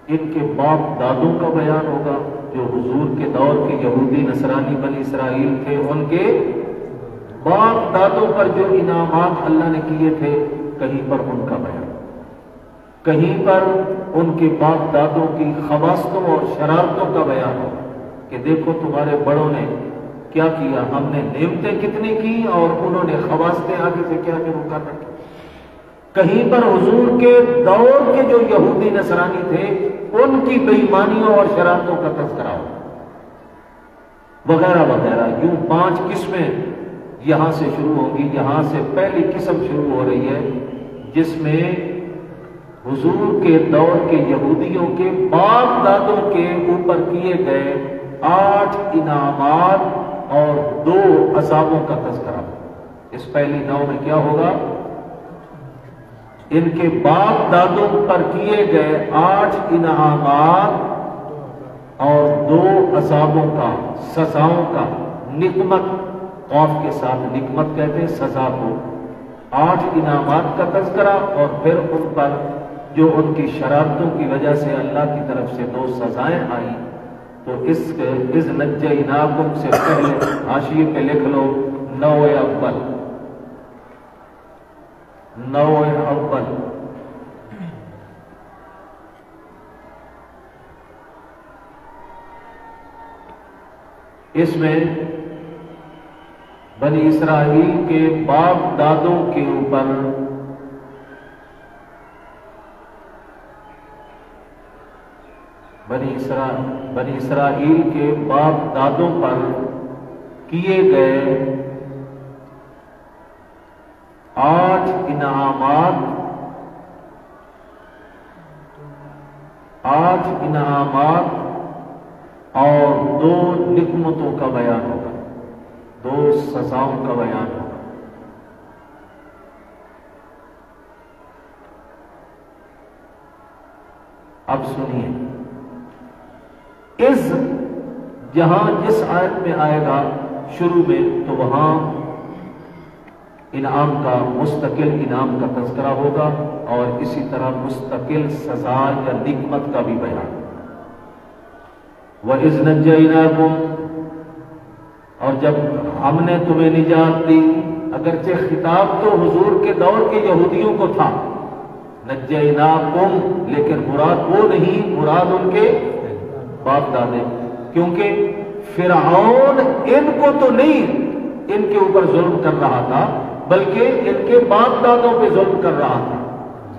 ان کے باپ دادوں کا بیان ہوگا، جو حضور کے دور کے یہودی نصرانی بنی اسرائیل تھے، ان کے باپ دادوں پر جو انعامات اللہ نے کیے تھے، کہیں پر ان کا بیان، کہیں پر ان کے باپ دادوں کی خواستوں اور شرارتوں کا بیان ہوگا کہ دیکھو تمہارے بڑوں نے کیا کیا، ہم نے نعمتیں کتنی کی اور انہوں نے خواستیں آگے سے کیا شروع کر رکھی۔ کہیں پر حضور کے دور کے جو یہودی نصرانی تھے ان کی بے ایمانیوں اور شرارتوں کا تذکرہ ہو، وغیرہ وغیرہ۔ یوں 5 قسمیں یہاں سے شروع ہوگی۔ یہاں سے پہلی قسم شروع ہو رہی ہے جس میں حضور کے دور کے یہودیوں کے باپ دادوں کے اوپر کیے گئے 8 انعامات اور 2 عذابوں کا تذکرہ۔ اس پہلی نو میں کیا ہوگا؟ ان کے باپ دادوں پر کیے گئے 8 انعامات اور 2 عذابوں کا، سزاؤں کا، نقمت، قوف کے ساتھ نقمت کہتے ہیں سزا کو، 8 انعامات کا تذکرہ، اور پھر ان پر جو ان کی شرارتوں کی وجہ سے اللہ کی طرف سے 2 سزائیں آئیں۔ تو اس اذ نجیناکم سے پہلے حاشیے پہ لکھ لو نوع اول، نوع اول۔ اس میں بنی اسرائیل کے باپ دادوں کے اوپر بنی اسرائیل کے باپ دادوں پر کیے گئے 8 انعامات، 8 انعامات اور 2 نعمتوں کا بیان ہوگا۔ دو سزاؤں کا بیان ہوگا۔ اب سنیے، اس جہاں جس آیت میں آئے گا شروع میں تو وہاں انعام کا، مستقل انعام کا تذکرہ ہوگا، اور اسی طرح مستقل سزا یا نعمت کا بھی بیان۔ وَإِذْ نَجَّيْنَاكُمْ، اور جب ہم نے تمہیں نجات دی، اگرچہ خطاب تو حضور کے دور کے یہودیوں کو تھا، نجیناکم، لیکن مراد وہ نہیں، مراد ان کے باپ دادے، کیونکہ فرعون ان کو تو نہیں ان کے اوپر ظلم کر رہا تھا، بلکہ ان کے باپ دادوں پہ ظلم کر رہا تھا۔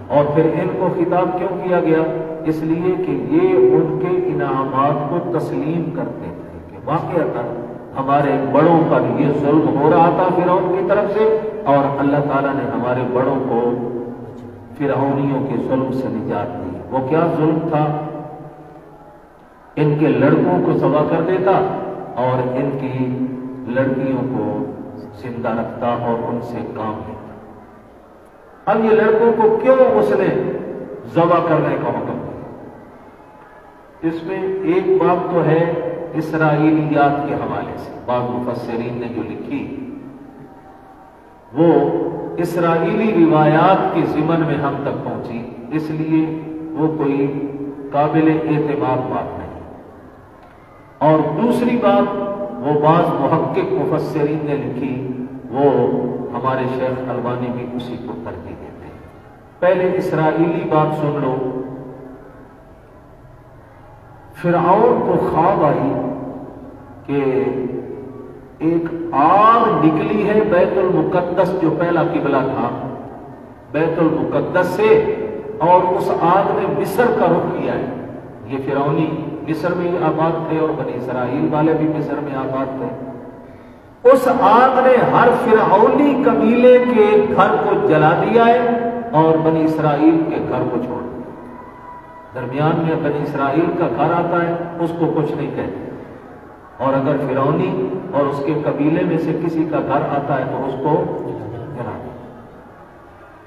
اور پھر ان کو خطاب کیوں کیا گیا؟ اس لیے کہ یہ ان کے انعامات کو تسلیم کرتے تھے کہ واقعتاً ہمارے بڑوں پر یہ ظلم ہو رہا تھا فرعون کی طرف سے، اور اللہ تعالیٰ نے ہمارے بڑوں کو فرعونیوں کے ظلم سے نجات دی۔ وہ کیا ظلم تھا؟ ان کے لڑکوں کو ذبح کر دیتا اور ان کی لڑکیوں کو زندہ رکھتا اور ان سے کام لیتا۔ اب یہ لڑکوں کو کیوں اس نے ذبح کرنے کا حکم دیا؟ اس میں ایک بات تو ہے اسرائیلیات کے حوالے سے، بعض مفسرین نے جو لکھی وہ اسرائیلی روایات کے ضمن میں ہم تک پہنچی، اس لیے وہ کوئی قابل اعتماد بات نہیں۔ اور دوسری بات وہ بعض محقق مفسرین نے لکھی، وہ ہمارے شیخ البانی بھی اسی کو ترجیح دیتے ہیں۔ پہلے اسرائیلی بات سن لو۔ فرعون کو خواب آئی کہ ایک آگ نکلی ہے بیت المقدس، جو پہلا قبلہ تھا، بیت المقدس سے، اور اس آگ نے مصر کا رخ کیا ہے۔ یہ فرعونی مصر میں آباد تھے اور بنی اسرائیل والے بھی مصر میں آباد تھے۔ اس آگ نے ہر فرعونی قبیلے کے گھر کو جلا دیا ہے اور بنی اسرائیل کے گھر کو چھوڑ دیا۔ درمیان میں بنی اسرائیل کا گھر آتا ہے، اس کو کچھ نہیں کہتے، اور اگر فرعونی اور اس کے قبیلے میں سے کسی کا گھر آتا ہے تو اس کو جلا دیا۔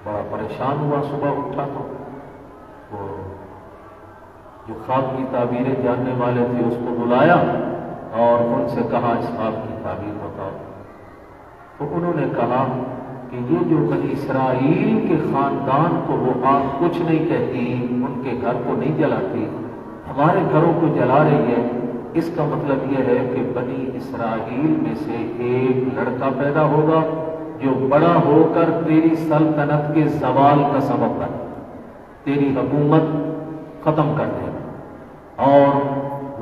بڑا پریشان ہوا، صبح اٹھا تو وہ جو خواب کی تعبیریں جاننے والے تھے اس کو بلایا اور ان سے کہا اس خواب کی تعبیر بتاؤ۔ تو انہوں نے کہا کہ یہ جو بنی اسرائیل کے خاندان کو وہ آگ کچھ نہیں کہتی، ان کے گھر کو نہیں جلاتی، ہمارے گھروں کو جلا رہی ہے، اس کا مطلب یہ ہے کہ بنی اسرائیل میں سے ایک لڑکا پیدا ہوگا جو بڑا ہو کر تیری سلطنت کے زوال کا سبب بنے، تیری حکومت ختم کر دے گا، اور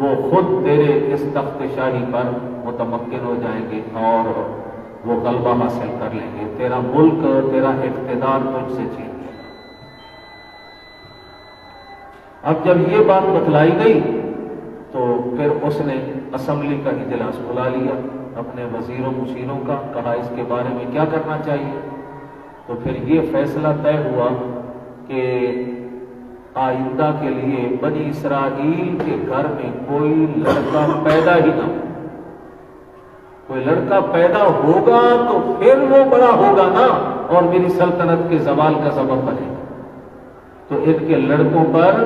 وہ خود تیرے اس تخت شاہی پر متمکن ہو جائیں گے اور وہ غلبہ حاصل کر لیں گے، تیرا ملک، تیرا اقتدار تجھ سے چھین لے گا۔ اب جب یہ بات بتلائی گئی تو پھر اس نے اسمبلی کا اجلاس بلا لیا، اپنے وزیروں مشیروں کا، کہا اس کے بارے میں کیا کرنا چاہیے۔ تو پھر یہ فیصلہ طے ہوا کہ آئندہ کے لیے بنی اسرائیل کے گھر میں کوئی لڑکا پیدا ہی نہ ہو۔ کوئی لڑکا پیدا ہوگا تو پھر وہ بڑا ہوگا نا اور میری سلطنت کے زوال کا سبب بنے گا، تو ان کے لڑکوں پر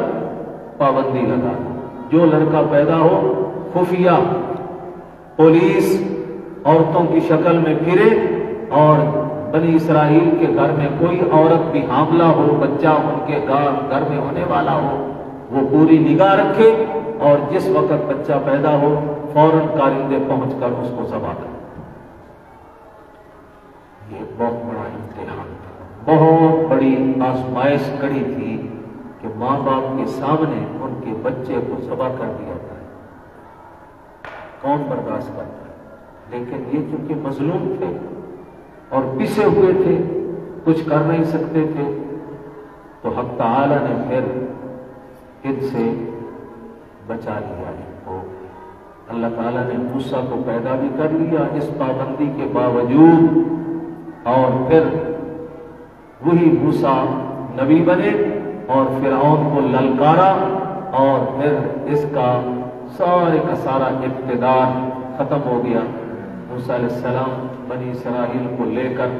پابندی لگا دو۔ جو لڑکا پیدا ہو خفیہ پولیس عورتوں کی شکل میں پھرے، اور بنی اسرائیل کے گھر میں کوئی عورت بھی حاملہ ہو، بچہ ان کے گھر میں ہونے والا ہو، وہ پوری نگاہ رکھے، اور جس وقت بچہ پیدا ہو فوراً کارندے پہنچ کر اس کو ذبح کرے۔ یہ بہت بڑا امتحان تھا، بہت بڑی آزمائش کڑی تھی کہ ماں باپ کے سامنے ان کے بچے کو ذبح کر دیا جائے، کون برداشت کرتا ہے؟ لیکن یہ چونکہ مظلوم تھے اور پسے ہوئے تھے، کچھ کر نہیں سکتے تھے، تو حق تعالی نے پھر ان سے بچا لیا ان کو۔ اللہ تعالیٰ نے موسیٰ کو پیدا بھی کر لیا اس پابندی کے باوجود، اور پھر وہی موسیٰ نبی بنے اور فرعون کو للکارا، اور پھر اس کا سارے کا سارا اقتدار ختم ہو گیا۔ موسیٰ علیہ السلام بنی اسرائیل کو لے کر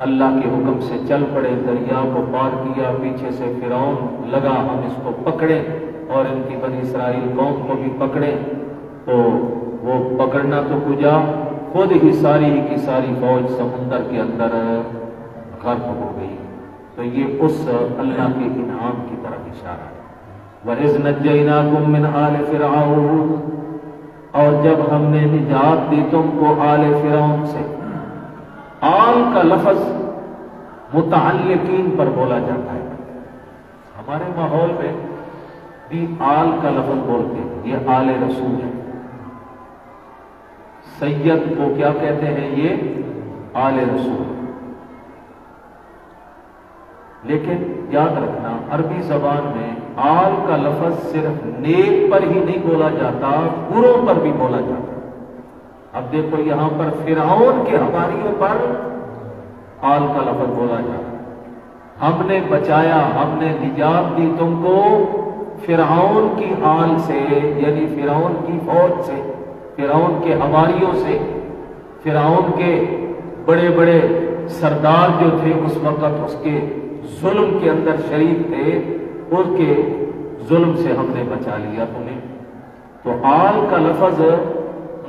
اللہ کے حکم سے چل پڑے، دریا کو پار کیا، پیچھے سے فرعون لگا ہم اس کو پکڑیں اور ان کی بنی اسرائیل قوم کو بھی پکڑیں، تو وہ پکڑنا تو کجا، خود ہی ساری کی ساری فوج سمندر کے اندر غرق ہو گئی۔ تو یہ اس اللہ کے انعام کی طرف اشارہ ہے۔ وَإِذْ نَجَّيْنَاكُمْ مِنْ آلِ فِرْعَوْنَ، اور جب ہم نے نجات دی تم کو آل فرعون سے۔ آل کا لفظ متعلقین پر بولا جاتا ہے، ہمارے ماحول میں بھی آل کا لفظ بولتے ہیں، یہ آل رسول ہے۔ سید کو کیا کہتے ہیں؟ یہ آل رسول۔ لیکن یاد رکھنا عربی زبان میں آل کا لفظ صرف نیک پر ہی نہیں بولا جاتا، بروں پر بھی بولا جاتا۔ اب دیکھو یہاں پر فرعون کے حواریوں پر آل کا لفظ بولا جاتا، ہم نے بچایا، ہم نے نجات دی تم کو فرعون کی آل سے، یعنی فرعون کی فوج سے، فرعون کے حواریوں سے، فرعون کے بڑے بڑے سردار جو تھے اس وقت اس کے ظلم کے اندر شریک تھے، ان کے ظلم سے ہم نے بچا لیا تمہیں۔ تو آل کا لفظ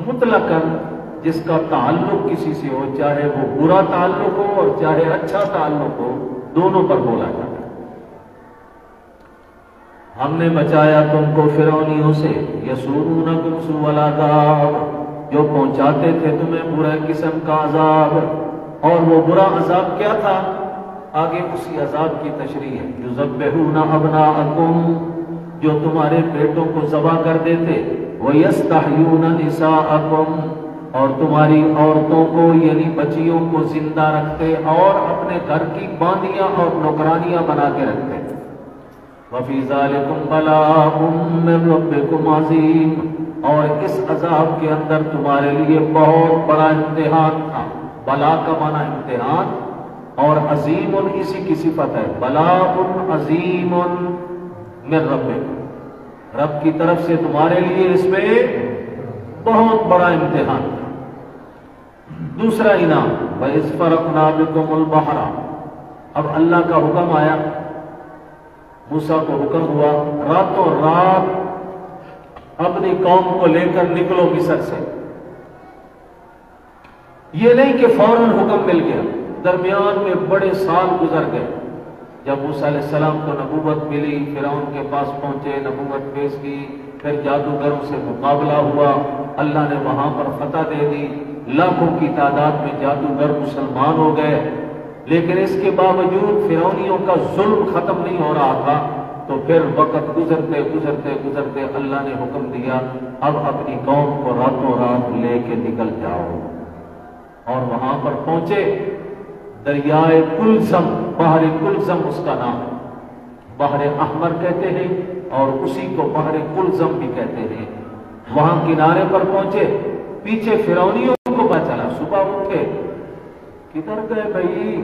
مطلقاً جس کا تعلق کسی سے ہو، چاہے وہ برا تعلق ہو اور چاہے اچھا تعلق ہو، دونوں پر بولا جاتا ہے۔ ہم نے بچایا تم کو فرعونیوں سے، یسومونکم سوء العذاب، جو پہنچاتے تھے تمہیں برے قسم کا عذاب۔ اور وہ برا عذاب کیا تھا؟ آگے اسی عذاب کی تشریح ہے۔ یذبحون ابناءکم، جو تمہارے بیٹوں کو ذبح کر دیتے، ویستحیون نساءکم، اور تمہاری عورتوں کو یعنی بچیوں کو زندہ رکھتے اور اپنے گھر کی باندیاں اور نوکرانیاں بنا کے رکھتے۔ وفی ذالکم بلاء من ربکم عظیم، اور اس عذاب کے اندر تمہارے لیے بہت بڑا امتحان تھا۔ بلا کا معنی امتحان، اور عظیم اسی کی صفت ہے، بلاء عظیم من ربکم، رب کی طرف سے تمہارے لیے اس میں بہت بڑا امتحان تھا۔ دوسرا انعام، وَإِذْ فَرَقْنَا بِكُمُ الْبَحْرَ، اب اللہ کا حکم آیا، موسیٰ کو حکم ہوا راتوں رات اپنی قوم کو لے کر نکلو مصر سے۔ یہ نہیں کہ فوراً حکم مل گیا، درمیان میں بڑے سال گزر گئے۔ جب موسیٰ علیہ السلام کو نبوت ملی، فرعون کے پاس پہنچے، نبوت پیش کی، پھر جادوگروں سے مقابلہ ہوا، اللہ نے وہاں پر فتح دے دی، لاکھوں کی تعداد میں جادوگر مسلمان ہو گئے۔ لیکن اس کے باوجود فرعونیوں کا ظلم ختم نہیں ہو رہا تھا، تو پھر وقت گزرتے گزرتے گزرتے اللہ نے حکم دیا، اب اپنی قوم کو راتوں رات لے کے نکل جاؤ۔ اور وہاں پر پہنچے، دریائے کلزم، بحر کلزم اس کا نام ہے، بحر احمر کہتے ہیں اور اسی کو بحر کلزم بھی کہتے ہیں۔ وہاں کنارے پر پہنچے، پیچھے فرعونیوں کو پتہ چلا، صبح اٹھے، کدھر گئے بھائی؟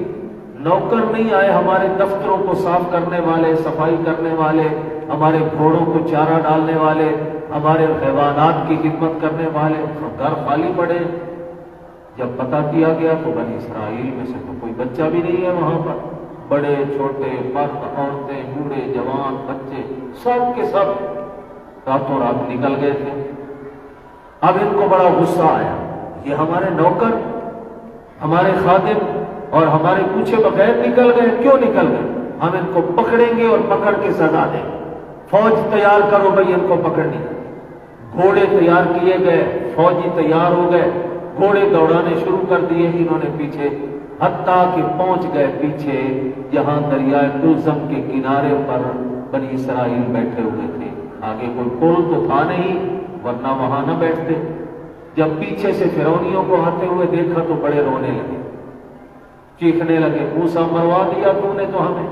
نوکر نہیں آئے ہمارے دفتروں کو صاف کرنے والے، صفائی کرنے والے، ہمارے گھوڑوں کو چارہ ڈالنے والے، ہمارے حیوانات کی خدمت کرنے والے، گھر خالی پڑے۔ جب پتہ کیا گیا تو بنی اسرائیل میں سے تو کوئی بچہ بھی نہیں ہے وہاں پر، بڑے چھوٹے، مرد، عورتیں، بوڑھے، جوان، بچے، سب کے سب راتوں رات نکل گئے تھے۔ اب ان کو بڑا غصہ آیا، یہ ہمارے نوکر، ہمارے خادم اور ہمارے پوچھے بغیر نکل گئے، کیوں نکل گئے؟ ہم ان کو پکڑیں گے اور پکڑ کے سزا دیں گے۔ فوج تیار کرو بھائی ان کو پکڑنی۔ گھوڑے تیار کیے گئے، فوجی تیار ہو گئے، گھوڑے دوڑانے شروع کر دیے انہوں نے پیچھے، حتیٰ کہ پہنچ گئے پیچھے جہاں دریائے کلزم کے کنارے پر بنی اسرائیل بیٹھے ہوئے تھے۔ آگے کوئی پل تو تھا نہیں، ورنہ وہاں نہ بیٹھتے۔ جب پیچھے سے فرعونیوں کو آتے ہوئے دیکھا تو بڑے رونے لگے، چیخنے لگے، موسیٰ مروا دیا تو نے تو ہمیں،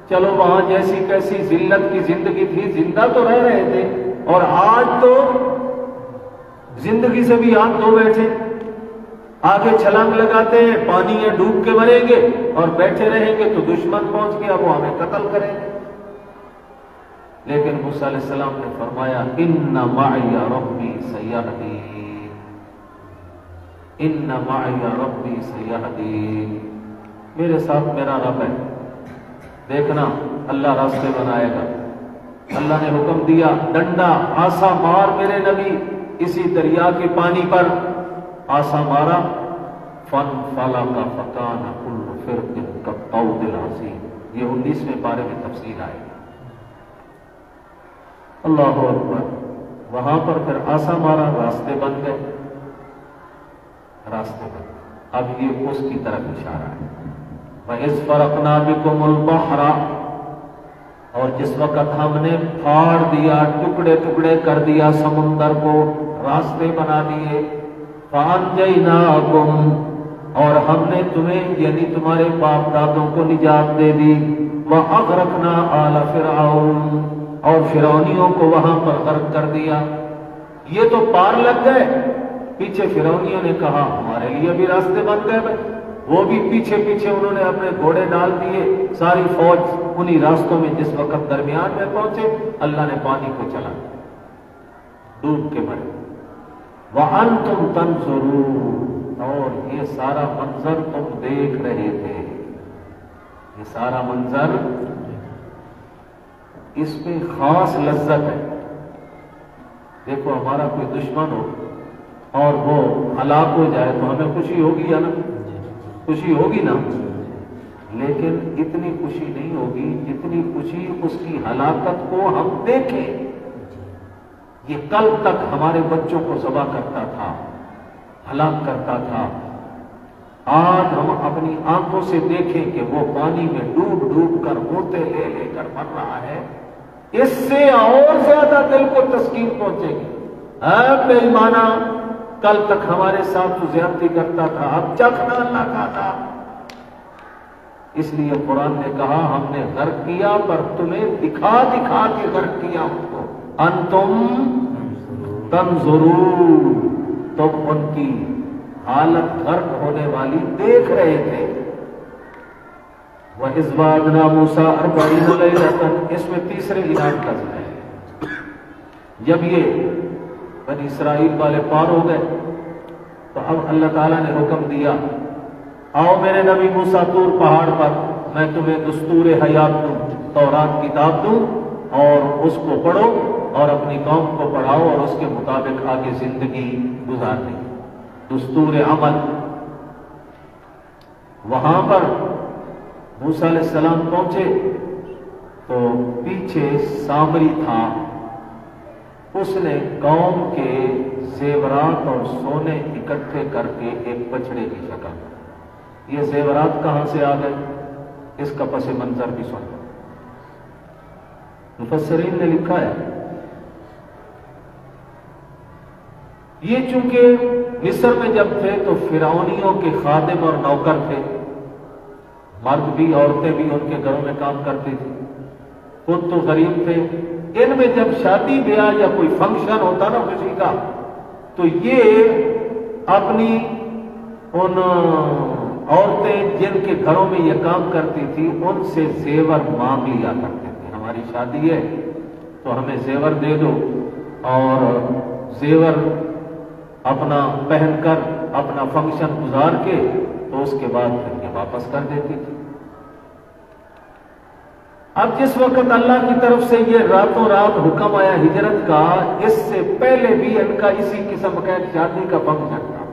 چلو وہاں جیسی کیسی ذلت کی زندگی تھی، زندہ تو رہ رہے تھے، اور آج تو زندگی سے بھی ہاتھ دھو بیٹھے، آگے چھلانگ لگاتے ہیں، پانی میں ڈوب کے مریں گے، اور بیٹھے رہیں گے تو دشمن پہنچ گیا وہ ہمیں قتل کریں گے۔ لیکن موسیٰ علیہ السلام نے فرمایا، ان معی ربی سیہدین، ان معی ربی سیہدین، میرے ساتھ میرا رب ہے، دیکھنا اللہ راستے بنائے گا۔ اللہ نے حکم دیا ڈنڈا آسا مار میرے نبی، اسی دریا کے پانی پر آسا مارا، فانفلق فکان کل فرق کالطود العظیم، یہ 19ویں پارے میں تفصیل آئے گی۔ اللہ اکبر، وہاں پر پھر آسا مارا، راستے بن گئے، راستے بن گئے۔ اب یہ اس کی طرف اشارہ ہے، وَإِذْ فَرَقْنَا بِكُمُ الْبَحْرَ، اور جس وقت ہم نے پھاڑ دیا، ٹکڑے ٹکڑے کر دیا سمندر کو، راستے بنا دیے، فَأَنْجَيْنَاكُمْ، اور ہم نے تمہیں یعنی تمہارے باپ دادوں کو نجات دے دی، وَأَغْرَقْنَا آلَ فِرْعَوْنَ، اور فرعونیوں کو وہاں پر غرق کر دیا۔ یہ تو پار لگ گئے، پیچھے فرعونیوں نے کہا ہمارے لیے بھی راستے بن گئے بھائی، وہ بھی پیچھے پیچھے انہوں نے اپنے گھوڑے ڈال دیے، ساری فوج انہی راستوں میں۔ جس وقت درمیان میں پہنچے اللہ نے پانی کو چلا ڈوب کے مرے۔ وَأَنْتُمْ تَنْظُرُونَ، اور یہ سارا منظر تم دیکھ رہے تھے، یہ سارا منظر، اس میں خاص لذت ہے۔ دیکھو ہمارا کوئی دشمن ہو اور وہ ہلاک ہو جائے تو ہمیں خوشی ہوگی یا نا؟ خوشی ہوگی نا، لیکن اتنی خوشی نہیں ہوگی جتنی خوشی اس کی ہلاکت کو ہم دیکھیں۔ یہ کل تک ہمارے بچوں کو ذبح کرتا تھا، ہلاک کرتا تھا، آج ہم اپنی آنکھوں سے دیکھیں کہ وہ پانی میں ڈوب ڈوب کر موتے لے لے کر مر رہا ہے، اس سے اور زیادہ دل کو تسکین پہنچے گی۔ اے بے ایمانہ، کل تک ہمارے ساتھ تو زیادتی کرتا تھا، اب چکھنا اللہ کا تھا۔ اس لیے قرآن نے کہا ہم نے غرق کیا پر تمہیں دکھا دکھا کے غرق کیا ان کو۔ انتم تنظرون، تم ان کی حالت غرق ہونے والی دیکھ رہے تھے۔ وَإِذْ وَعَدْنَا مُوسَىٰ 40 لَيْلَةً، اس میں تیسرے انعام کا ذکر ہے۔ جب یہ بنی اسرائیل والے پار ہو گئے تو اب اللہ تعالیٰ نے حکم دیا آؤ میرے نبی موسیٰ طور پہاڑ پر، میں تمہیں دستور حیات دوں، تورات کتاب دوں، اور اس کو پڑھو اور اپنی قوم کو پڑھاؤ اور اس کے مطابق آگے زندگی گزارنے، دستور عمل۔ وہاں پر موسیٰ علیہ السلام پہنچے تو پیچھے سامری تھا، اس نے قوم کے زیورات اور سونے اکٹھے کر کے ایک بچڑے کی شکل۔ یہ زیورات کہاں سے آ گئے، اس کا پس منظر بھی سنو۔ مفسرین نے لکھا ہے یہ چونکہ مصر میں جب تھے تو فرعونیوں کے خادم اور نوکر تھے، مرد بھی عورتیں بھی ان کے گھروں میں کام کرتی تھی، خود تو غریب تھے۔ ان میں جب شادی بیاہ یا کوئی فنکشن ہوتا نا خوشی کا، تو یہ اپنی ان عورتیں جن کے گھروں میں یہ کام کرتی تھی ان سے زیور مانگ لیا کرتے تھے، ہماری شادی ہے تو ہمیں زیور دے دو، اور زیور اپنا پہن کر اپنا فنکشن گزار کے تو اس کے بعد پھر یہ واپس کر دیتی تھی۔ اب جس وقت اللہ کی طرف سے یہ راتوں رات حکم آیا ہجرت کا، اس سے پہلے بھی ان کا اسی قسم کا ایک شادی کا فنکشن تھا۔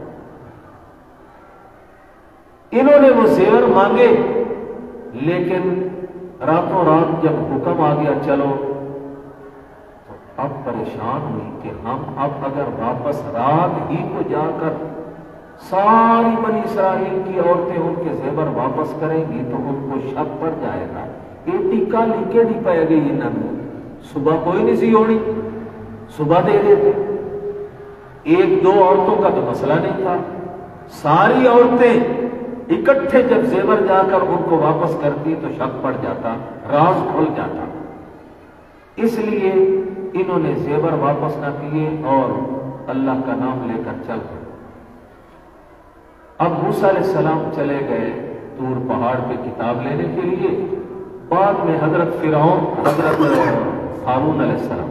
انہوں نے وہ زیور مانگے، لیکن راتوں رات جب حکم آ گیا چلو، تو اب پریشان ہوئی کہ ہم اب اگر واپس رات ہی کو جا کر ساری بنی اسرائیل کی عورتیں ان کے زیور واپس کریں گی تو ان کو شک پڑ جائے گا، یہ ٹیکا لیکے نہیں پائے گئی انہوں نے، صبح کوئی نہیں سی ہونی، صبح دے دیتے۔ ایک دو عورتوں کا تو مسئلہ نہیں تھا، ساری عورتیں اکٹھے جب زیور جا کر ان کو واپس کرتی تو شک پڑ جاتا، راز کھل جاتا۔ اس لیے انہوں نے زیور واپس نہ کیے اور اللہ کا نام لے کر چل گئے۔ اب موسیٰ علیہ السلام چلے گئے طور پہاڑ پہ کتاب لینے کے لیے، بعد میں حضرت فرعون، حضرت ہارون علیہ السلام،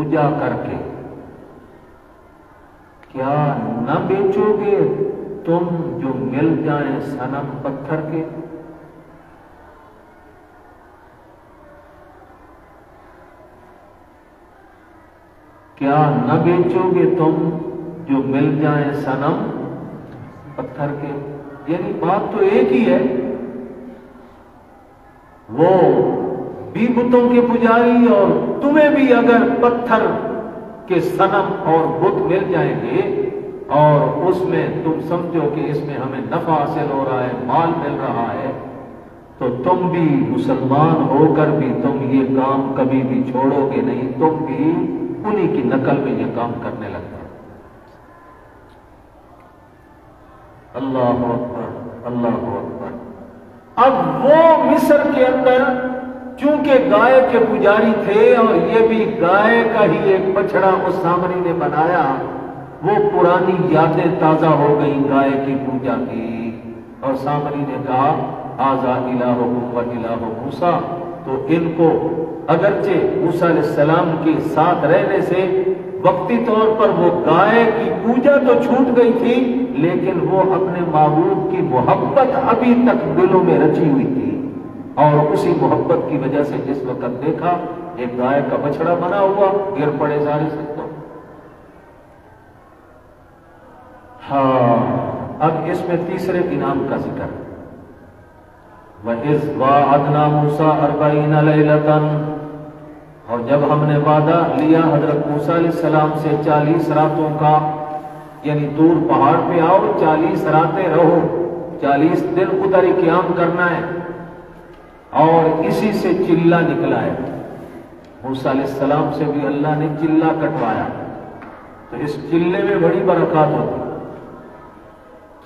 پوجا کر کے کیا نہ بیچو گے تم جو مل جائیں صنم پتھر کے؟ کیا نہ بیچو گے تم جو مل جائیں صنم پتھر کے؟ یعنی بات تو ایک ہی ہے، وہ بھی بتوں کے پجاری اور تمہیں بھی اگر پتھر کے صنم اور بت مل جائیں گے اور اس میں تم سمجھو کہ اس میں ہمیں نفع حاصل ہو رہا ہے، مال مل رہا ہے، تو تم بھی مسلمان ہو کر بھی تم یہ کام کبھی بھی چھوڑو گے نہیں، تم بھی انہی کی نقل میں یہ کام کرنے لگتا ہے۔ اللہ اکبر، اللہ اکبر۔ اب وہ مصر کے اندر چونکہ گائے کے پجاری تھے اور یہ بھی گائے کا ہی ایک بچڑا اس سامری نے بنایا، وہ پرانی یادیں تازہ ہو گئی گائے کی پوجا کی، اور سامری نے کہا ھذا الہکم و الہ موسیٰ، تو ان کو اگرچہ موسیٰ علیہ السلام کے ساتھ رہنے سے وقتی طور پر وہ گائے کی پوجا تو چھوٹ گئی تھی، لیکن وہ اپنے معبود کی محبت ابھی تک دلوں میں رچی ہوئی تھی، اور اسی محبت کی وجہ سے جس وقت دیکھا ایک گائے کا بچڑا بنا ہوا، گر پڑے سارے سجدوں۔ ہاں، اب اس میں تیسرے انعام کا ذکر ہے۔ وَإِذْ وَاعَدْنَا مُوسَىٰ 40 لَيْلَةً، اور جب ہم نے وعدہ لیا حضرت موسیٰ علیہ السلام سے 40 راتوں کا، یعنی دور پہاڑ پہ آؤ 40 راتیں رہو، 40 دن ادھر ہی قیام کرنا ہے، اور اسی سے چلہ نکلا ہے۔ موسیٰ علیہ السلام سے بھی اللہ نے چلہ کٹوایا، تو اس چلے میں بڑی برکات ہوتی ہے۔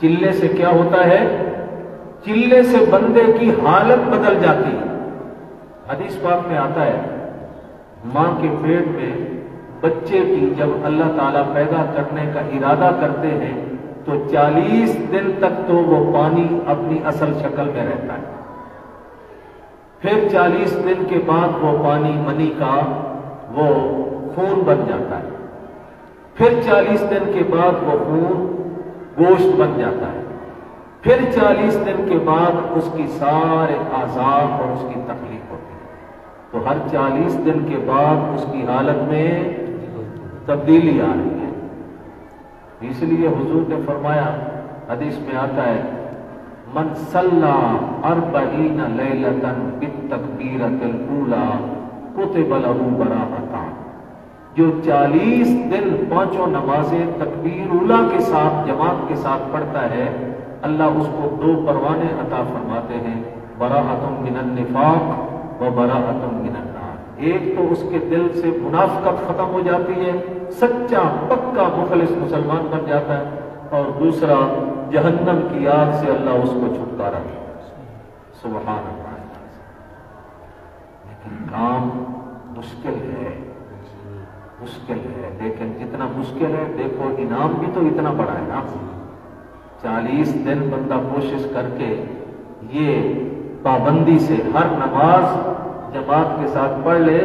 چلے سے کیا ہوتا ہے؟ چلے سے بندے کی حالت بدل جاتی ہے۔ حدیث پاک میں آتا ہے ماں کے پیٹ میں بچے کی جب اللہ تعالیٰ پیدا کرنے کا ارادہ کرتے ہیں تو 40 دن تک تو وہ پانی اپنی اصل شکل میں رہتا ہے، پھر 40 دن کے بعد وہ پانی منی کا وہ خون بن جاتا ہے، پھر 40 دن کے بعد وہ خون گوشت بن جاتا ہے، پھر 40 دن کے بعد اس کی سارے اعضاء اور اس کی تخلیق ہوتی ہے۔ تو ہر 40 دن کے بعد اس کی حالت میں تبدیلی آ رہی ہے۔ اس لیے حضور نے فرمایا، حدیث میں آتا ہے من صلی 40 لیلۃ بالتکبیرۃ الاولی کتب له براءۃ، جو 40 دن پانچوں نمازیں تکبیر اولیٰ کے ساتھ جماعت کے ساتھ پڑھتا ہے، اللہ اس کو 2 پروانے عطا فرماتے ہیں، براءۃ من النفاق و براءۃ من النار۔ ایک تو اس کے دل سے منافقت ختم ہو جاتی ہے، سچا پکا مخلص مسلمان بن جاتا ہے، اور دوسرا جہنم کی آگ سے اللہ اس کو چھٹکارا دے۔ سبحان اللہ۔ لیکن کام مشکل ہے، مشکل ہے، لیکن جتنا مشکل ہے دیکھو انعام بھی تو اتنا بڑا ہے نا۔ 40 دن بندہ کوشش کر کے یہ پابندی سے ہر نماز جماعت کے ساتھ پڑھ لے،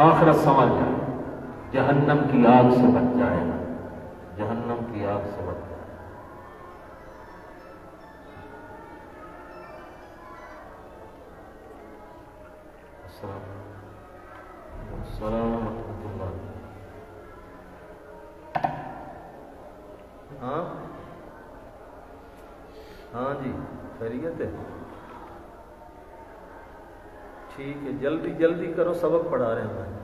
آخرت سنور جائے، جہنم کی آگ سے بچ جائے گا، جہنم کی آگ سے بچ جائے گا۔ السلام ورحمۃ اللہ۔ ہاں جی، خیریت ہے؟ ٹھیک ہے، جلدی جلدی کرو، سبق پڑھا رہے ہیں۔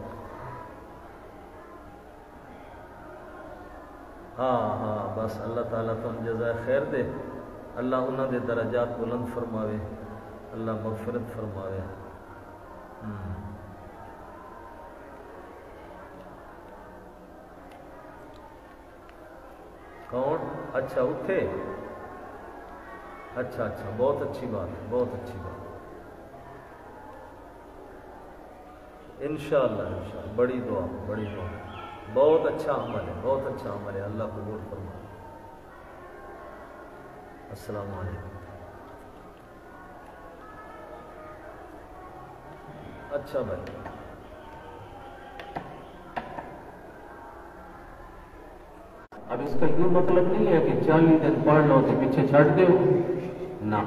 ہاں بس اللہ تعالیٰ تو جزائے خیر دے، اللہ انہوں دے درجات بلند فرماوے، اللہ مغفرت فرماوے۔ کون؟ اچھا اٹھے، اچھا بہت اچھی بات ہے، بہت اچھی بات ہے، انشاءاللہ بڑی دعا، بڑی دعا، بہت اچھا عمل ہے، بہت اچھا عمل ہے، اللہ قبول فرمائے۔ السلام علیکم۔ اچھا بھائی، اب اس کا یہ مطلب نہیں ہے کہ 40 دن پڑھ لو تو پیچھے چھٹ دو نہ،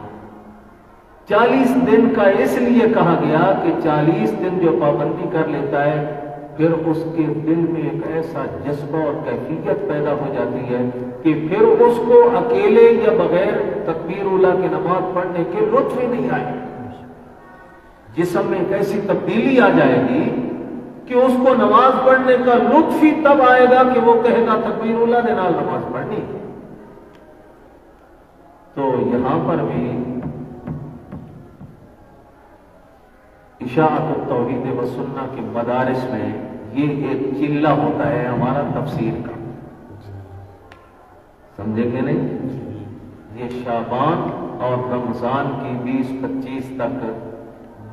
40 دن کا اس لیے کہا گیا کہ 40 دن جو پابندی کر لیتا ہے پھر اس کے دل میں ایک ایسا جذبہ اور کیفیت پیدا ہو جاتی ہے کہ پھر اس کو اکیلے یا بغیر تکبیر اولیٰ کی نماز پڑھنے کے لطف ہی نہیں آئے، جسم میں ایک ایسی تبدیلی آ جائے گی کہ اس کو نماز پڑھنے کا لطف ہی تب آئے گا کہ وہ کہے گا تکبیر اولیٰ دے نال نماز پڑھنی۔ تو یہاں پر بھی اشاعت التوحید و سنہ کے مدارس میں یہ ایک چلہ ہوتا ہے ہمارا تفسیر کا، سمجھے کہ نہیں؟ یہ شعبان اور رمضان کی 20-25 تک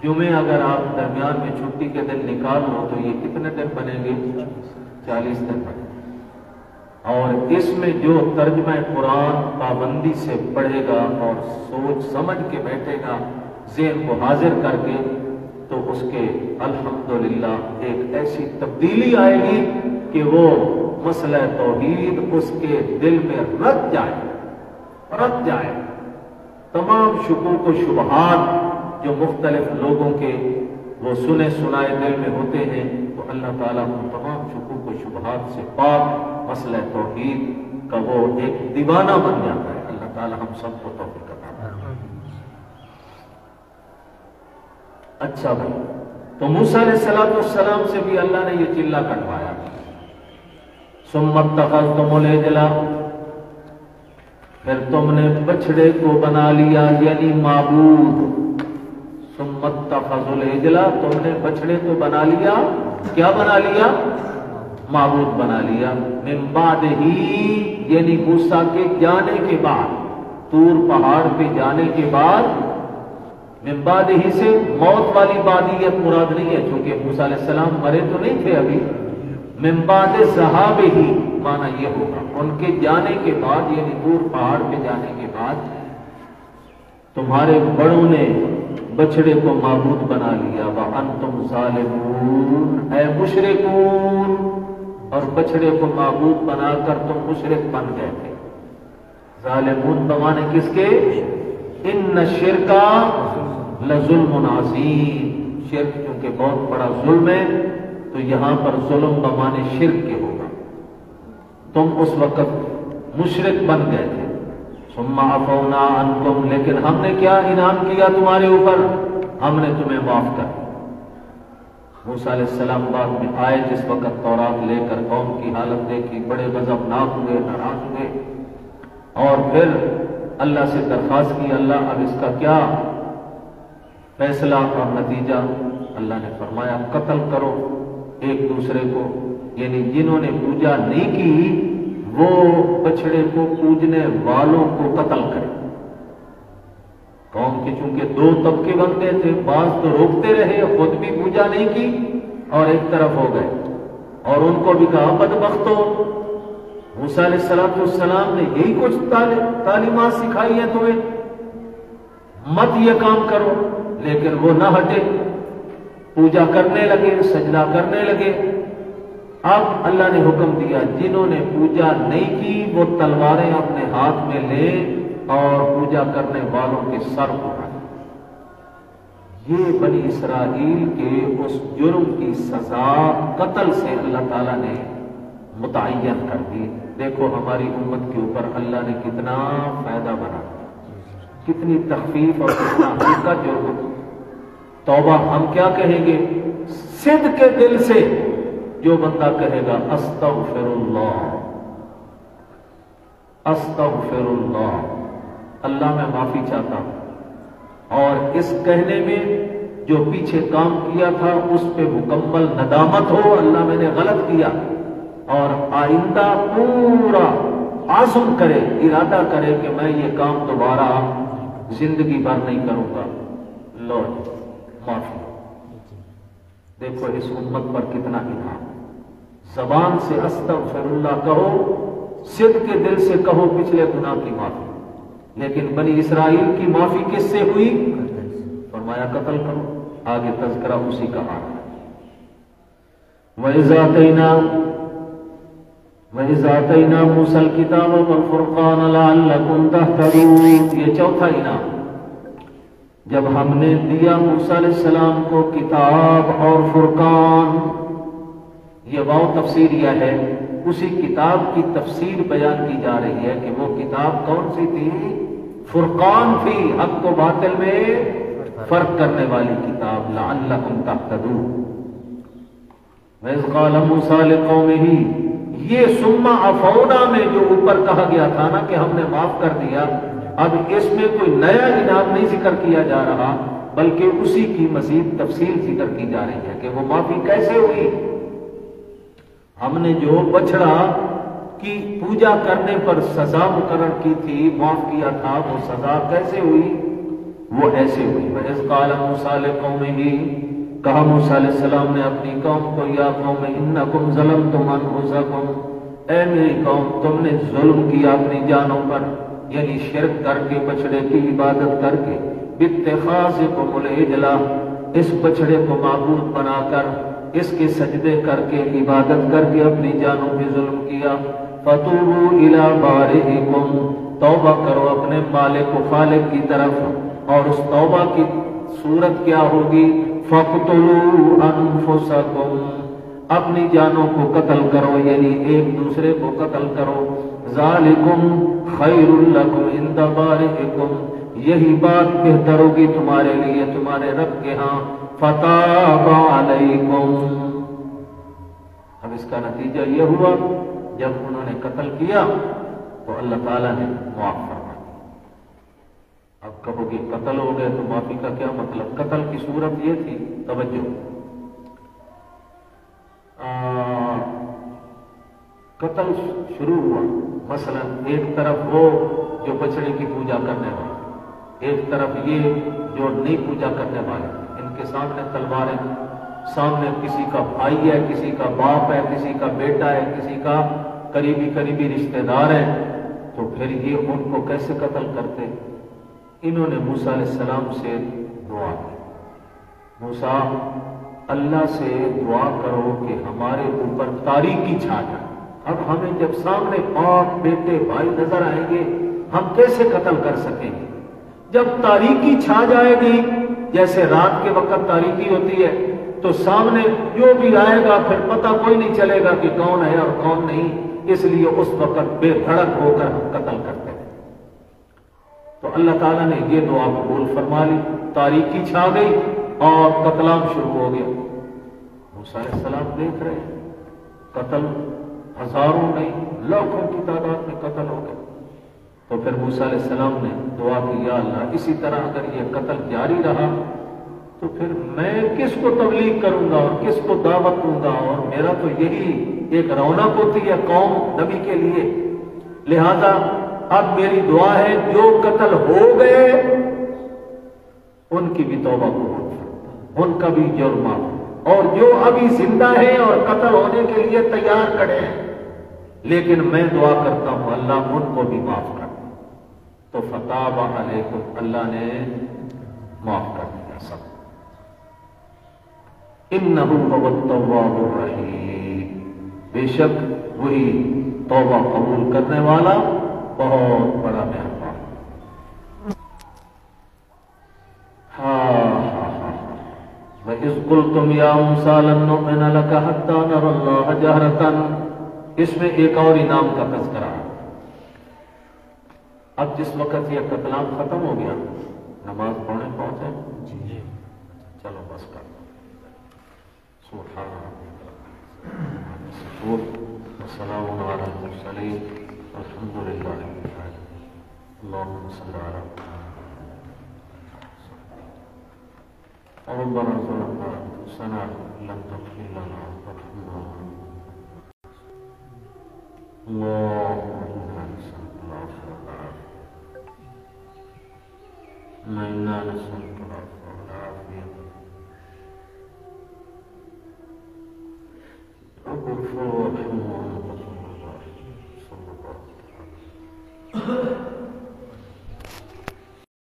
جمعے اگر آپ درمیان میں چھٹی کے دن نکال لو تو یہ کتنے دن بنیں گے؟ 40 دن بنے گے۔ اور اس میں جو ترجمہ قرآن پابندی سے پڑھے گا اور سوچ سمجھ کے بیٹھے گا ذہن کو حاضر کر کے، تو اس کے الحمدللہ ایک ایسی تبدیلی آئے گی کہ وہ مسئلہ توحید اس کے دل میں رت جائے۔ تمام شکوک و شبہات جو مختلف لوگوں کے وہ سنے سنائے دل میں ہوتے ہیں، تو اللہ تعالیٰ ان تمام شکوک و شبہات سے پاک مسئلہ توحید کا وہ ایک دیوانہ بن جاتا ہے۔ اللہ تعالیٰ ہم سب کو توفیق عطا فرمائے۔ اچھا بھائی، تو موسیٰ علیہ السلام سے بھی اللہ نے یہ چلہ کٹوایا، ثم اتخذتم العجل، پھر تم نے بچڑے کو بنا لیا یعنی معبود۔ ثم اتخذوا العجل، تم نے بچڑے کو بنا لیا، کیا بنا لیا؟ معبود بنا لیا۔ من بعدہ، یعنی موسیٰ کے جانے کے بعد، طور پہاڑ پہ جانے کے بعد، من بعدہ سے موت والی بعدیت مراد نہیں ہے چونکہ موسیٰ علیہ السلام مرے تو نہیں تھے ابھی، من بعد ذہابہ معنی یہ ہوگا ان کے جانے کے بعد، یعنی طور پہاڑ پہ جانے کے بعد تمہارے بڑوں نے بچڑے کو معبود بنا لیا، وَأَنْتُمْ ظَالِمُونَ، اے مشرکون، اور بچڑے کو معبود بنا کر تم مشرک بن گئے تھے۔ ظالمون بمانے کس کے؟ ان الشرک لظلم عظیم، شرک کیونکہ بہت بڑا ظلم ہے تو یہاں پر ظلم بمانے شرک کے ہوگا۔ تم اس وقت مشرک بن گئے تھے۔ ثم عفونا عنکم، لیکن ہم نے کیا انعام کیا تمہارے اوپر؟ ہم نے تمہیں معاف کر دیا۔ موسیٰ علیہ السلام بعد میں آئے جس وقت تورات لے کر قوم کی حالت دیکھی، بڑے غضبناک ہوئے، ناراض ہوئے، اور پھر اللہ سے درخواست کی، اللہ اب اس کا کیا فیصلہ اور نتیجہ؟ اللہ نے فرمایا قتل کرو ایک دوسرے کو، یعنی جنہوں نے پوجا نہیں کی وہ بچڑے کو پوجنے والوں کو قتل کرے۔ قوم کے چونکہ دو طبقے بن گئے تھے، بعض تو روکتے رہے، خود بھی پوجا نہیں کی اور ایک طرف ہو گئے، اور ان کو بھی کہا بدبختو۔ موسیٰ علیہ السلام نے یہی کچھ تعلیمات سکھائی ہیں تمہیں، مت یہ کام کرو، لیکن وہ نہ ہٹے، پوجا کرنے لگے، سجدہ کرنے لگے۔ اب اللہ نے حکم دیا جنہوں نے پوجا نہیں کی وہ تلواریں اپنے ہاتھ میں لیں اور پوجا کرنے والوں کے سر اٹھائیں۔ یہ بنی اسرائیل کے اس جرم کی سزا قتل سے اللہ تعالیٰ نے متعین کر دی۔ دیکھو ہماری امت کے اوپر اللہ نے کتنا فائدہ بنا، کتنی تخفیف اور کتنا ہلکا جرم۔ توبہ ہم کیا کہیں گے؟ صدق کے دل سے جو بندہ کہے گا استغفر اللہ، استغفر اللہ، اللہ میں معافی چاہتا ہوں، اور اس کہنے میں جو پیچھے کام کیا تھا اس پہ مکمل ندامت ہو، اللہ میں نے غلط کیا، اور آئندہ پورا عزم کرے، ارادہ کرے کہ میں یہ کام دوبارہ زندگی بھر نہیں کروں گا، لو معافی۔ دیکھو اس امت پر کتنا انعام، زبان سے استغفر اللہ کہو، صدق کے دل سے کہو پچھلے گناہ کی معافی۔ لیکن بنی اسرائیل کی معافی کس سے ہوئی؟ فرمایا قتل کرو۔ آگے تذکرہ اسی کا آ رہا ہے۔ وَإِذَا آتَيْنَا وَإِذْ آتَيْنَا مُوسَى الْكِتَابَ وَالْفُرْقَانَ لَعَلَّكُمْ تَهْتَدُونَ، یہ چوتھا انعام، جب ہم نے دیا موسیٰ علیہ السلام کو کتاب اور فرقان، یہ واو تفسیریہ ہے، اسی کتاب کی تفسیر بیان کی جا رہی ہے کہ وہ کتاب کون سی تھی؟ فرقان تھی، حق و باطل میں فرق کرنے والی کتاب، لعلکم تہتدون۔ وَإِذْ قَالَ مُوسَىٰ لِقَوْمِهِ، یہ ثم عفونا میں جو اوپر کہا گیا تھا نا کہ ہم نے معاف کر دیا، اب اس میں کوئی نیا انعام نہیں ذکر کیا جا رہا، بلکہ اسی کی مزید تفصیل ذکر کی جا رہی ہے کہ وہ معافی کیسے ہوئی۔ ہم نے جو بچڑا کی پوجا کرنے پر سزا مقرر کی تھی، معاف کیا تھا، وہ سزا کیسے ہوئی؟ وہ ایسے ہوئی۔ وَإِذْ قَالَ مُوسَىٰ لِقَوْمِهِ، کہا موسیٰ علیہ السلام نے اپنی قوم کو، یا قوم انکم ظلمتم انفسکم، اے میری قوم تم نے ظلم کیا اپنی جانوں پر، یعنی شرک کر کے، بچڑے کی عبادت کر کے، باتخاذکم العجل، اس بچڑے کو معبود بنا کر، اس کے سجدے کر کے، عبادت کر کے اپنی جانوں پہ ظلم کیا۔ فتوبوا الی بارئکم، توبہ کرو اپنے مالک و خالق کی طرف، اور اس توبہ کی صورت کیا ہوگی؟ فَاقْتُلُوا أَنفُسَكُمْ، اپنی جانوں کو قتل کرو، یعنی ایک دوسرے کو قتل کرو۔ ذَلِكُمْ خَيْرٌ لَكُمْ عِنْدَ بَارِئِكُمْ، یہی بات بہتر ہوگی تمہارے لیے تمہارے رب کے ہاں۔ فَتَابَ عَلَيْكُمْ، اب اس کا نتیجہ یہ ہوا جب انہوں نے قتل کیا تو اللہ تعالیٰ نے معاف فرمایا۔ اب کہو گے قتل ہو گئے تو معافی کا کیا مطلب؟ قتل کی صورت یہ تھی، توجہ، قتل شروع ہوا، مثلا ایک طرف وہ جو بچڑے کی پوجا کرنے والے، ایک طرف یہ جو نہیں پوجا کرنے والے، ان کے سامنے تلواریں، سامنے کسی کا بھائی ہے، کسی کا باپ ہے، کسی کا بیٹا ہے، کسی کا قریبی رشتہ دار ہے، تو پھر یہ ان کو کیسے قتل کرتے؟ انہوں نے موسیٰ علیہ السلام سے دعا کی، موسیٰ اللہ سے دعا کرو کہ ہمارے اوپر تاریکی چھا جائے۔ اب ہمیں جب سامنے باپ بیٹے بھائی نظر آئیں گے ہم کیسے قتل کر سکیں گے؟ جب تاریکی چھا جائے گی، جیسے رات کے وقت تاریکی ہوتی ہے تو سامنے جو بھی آئے گا پھر پتہ کوئی نہیں چلے گا کہ کون ہے اور کون نہیں، اس لیے اس وقت بے دھڑک ہو کر ہم قتل کرتے ہیں۔ تو اللہ تعالیٰ نے یہ دعا قبول فرما لی، تاریکی چھا گئی اور قتل عام شروع ہو گیا۔ موسیٰ علیہ السلام دیکھ رہے ہیں قتل ہزاروں نہیں لاکھوں کی تعداد میں قتل ہو گئے۔ تو پھر موسیٰ علیہ السلام نے دعا کی، یا اللہ اسی طرح اگر یہ قتل جاری رہا تو پھر میں کس کو تبلیغ کروں گا اور کس کو دعوت دوں گا، اور میرا تو یہی ایک رونق ہوتی ہے قوم نبی کے لیے، لہذا اب میری دعا ہے جو قتل ہو گئے ان کی بھی توبہ قبول فرما، ان کا بھی جرم معاف، اور جو ابھی زندہ ہیں اور قتل ہونے کے لیے تیار کھڑے ہیں، لیکن میں دعا کرتا ہوں اللہ ان کو بھی معاف کر دے۔ تو فتاب علیکم، اللہ نے معاف کر دیا سب۔ انہ هو التواب الرحیم، بے شک وہی توبہ قبول کرنے والا بہت بڑا مہربان۔ وَإِذْ قُلْتُمْ يَا مُوسَىٰ لَن نُّؤْمِنَ لَكَ حَتَّىٰ نَرَى اللَّهَ جَهْرَةً، اس میں ایک اور انعام کا تذکرہ ہے۔ اب جس وقت یہ قتل عام ختم ہو گیا، نماز پڑھنے پہنچے، جی چلو بس کر سبحان وسلام علی المرسلین الحمد للہ رب العالمین اللہم صل علی ربنا ظلمنا انفسنا لم تغفر لنا وترحمنا اللهم انا نسألك العفو والعافية، انا نسألك العفو والعافية، اغفر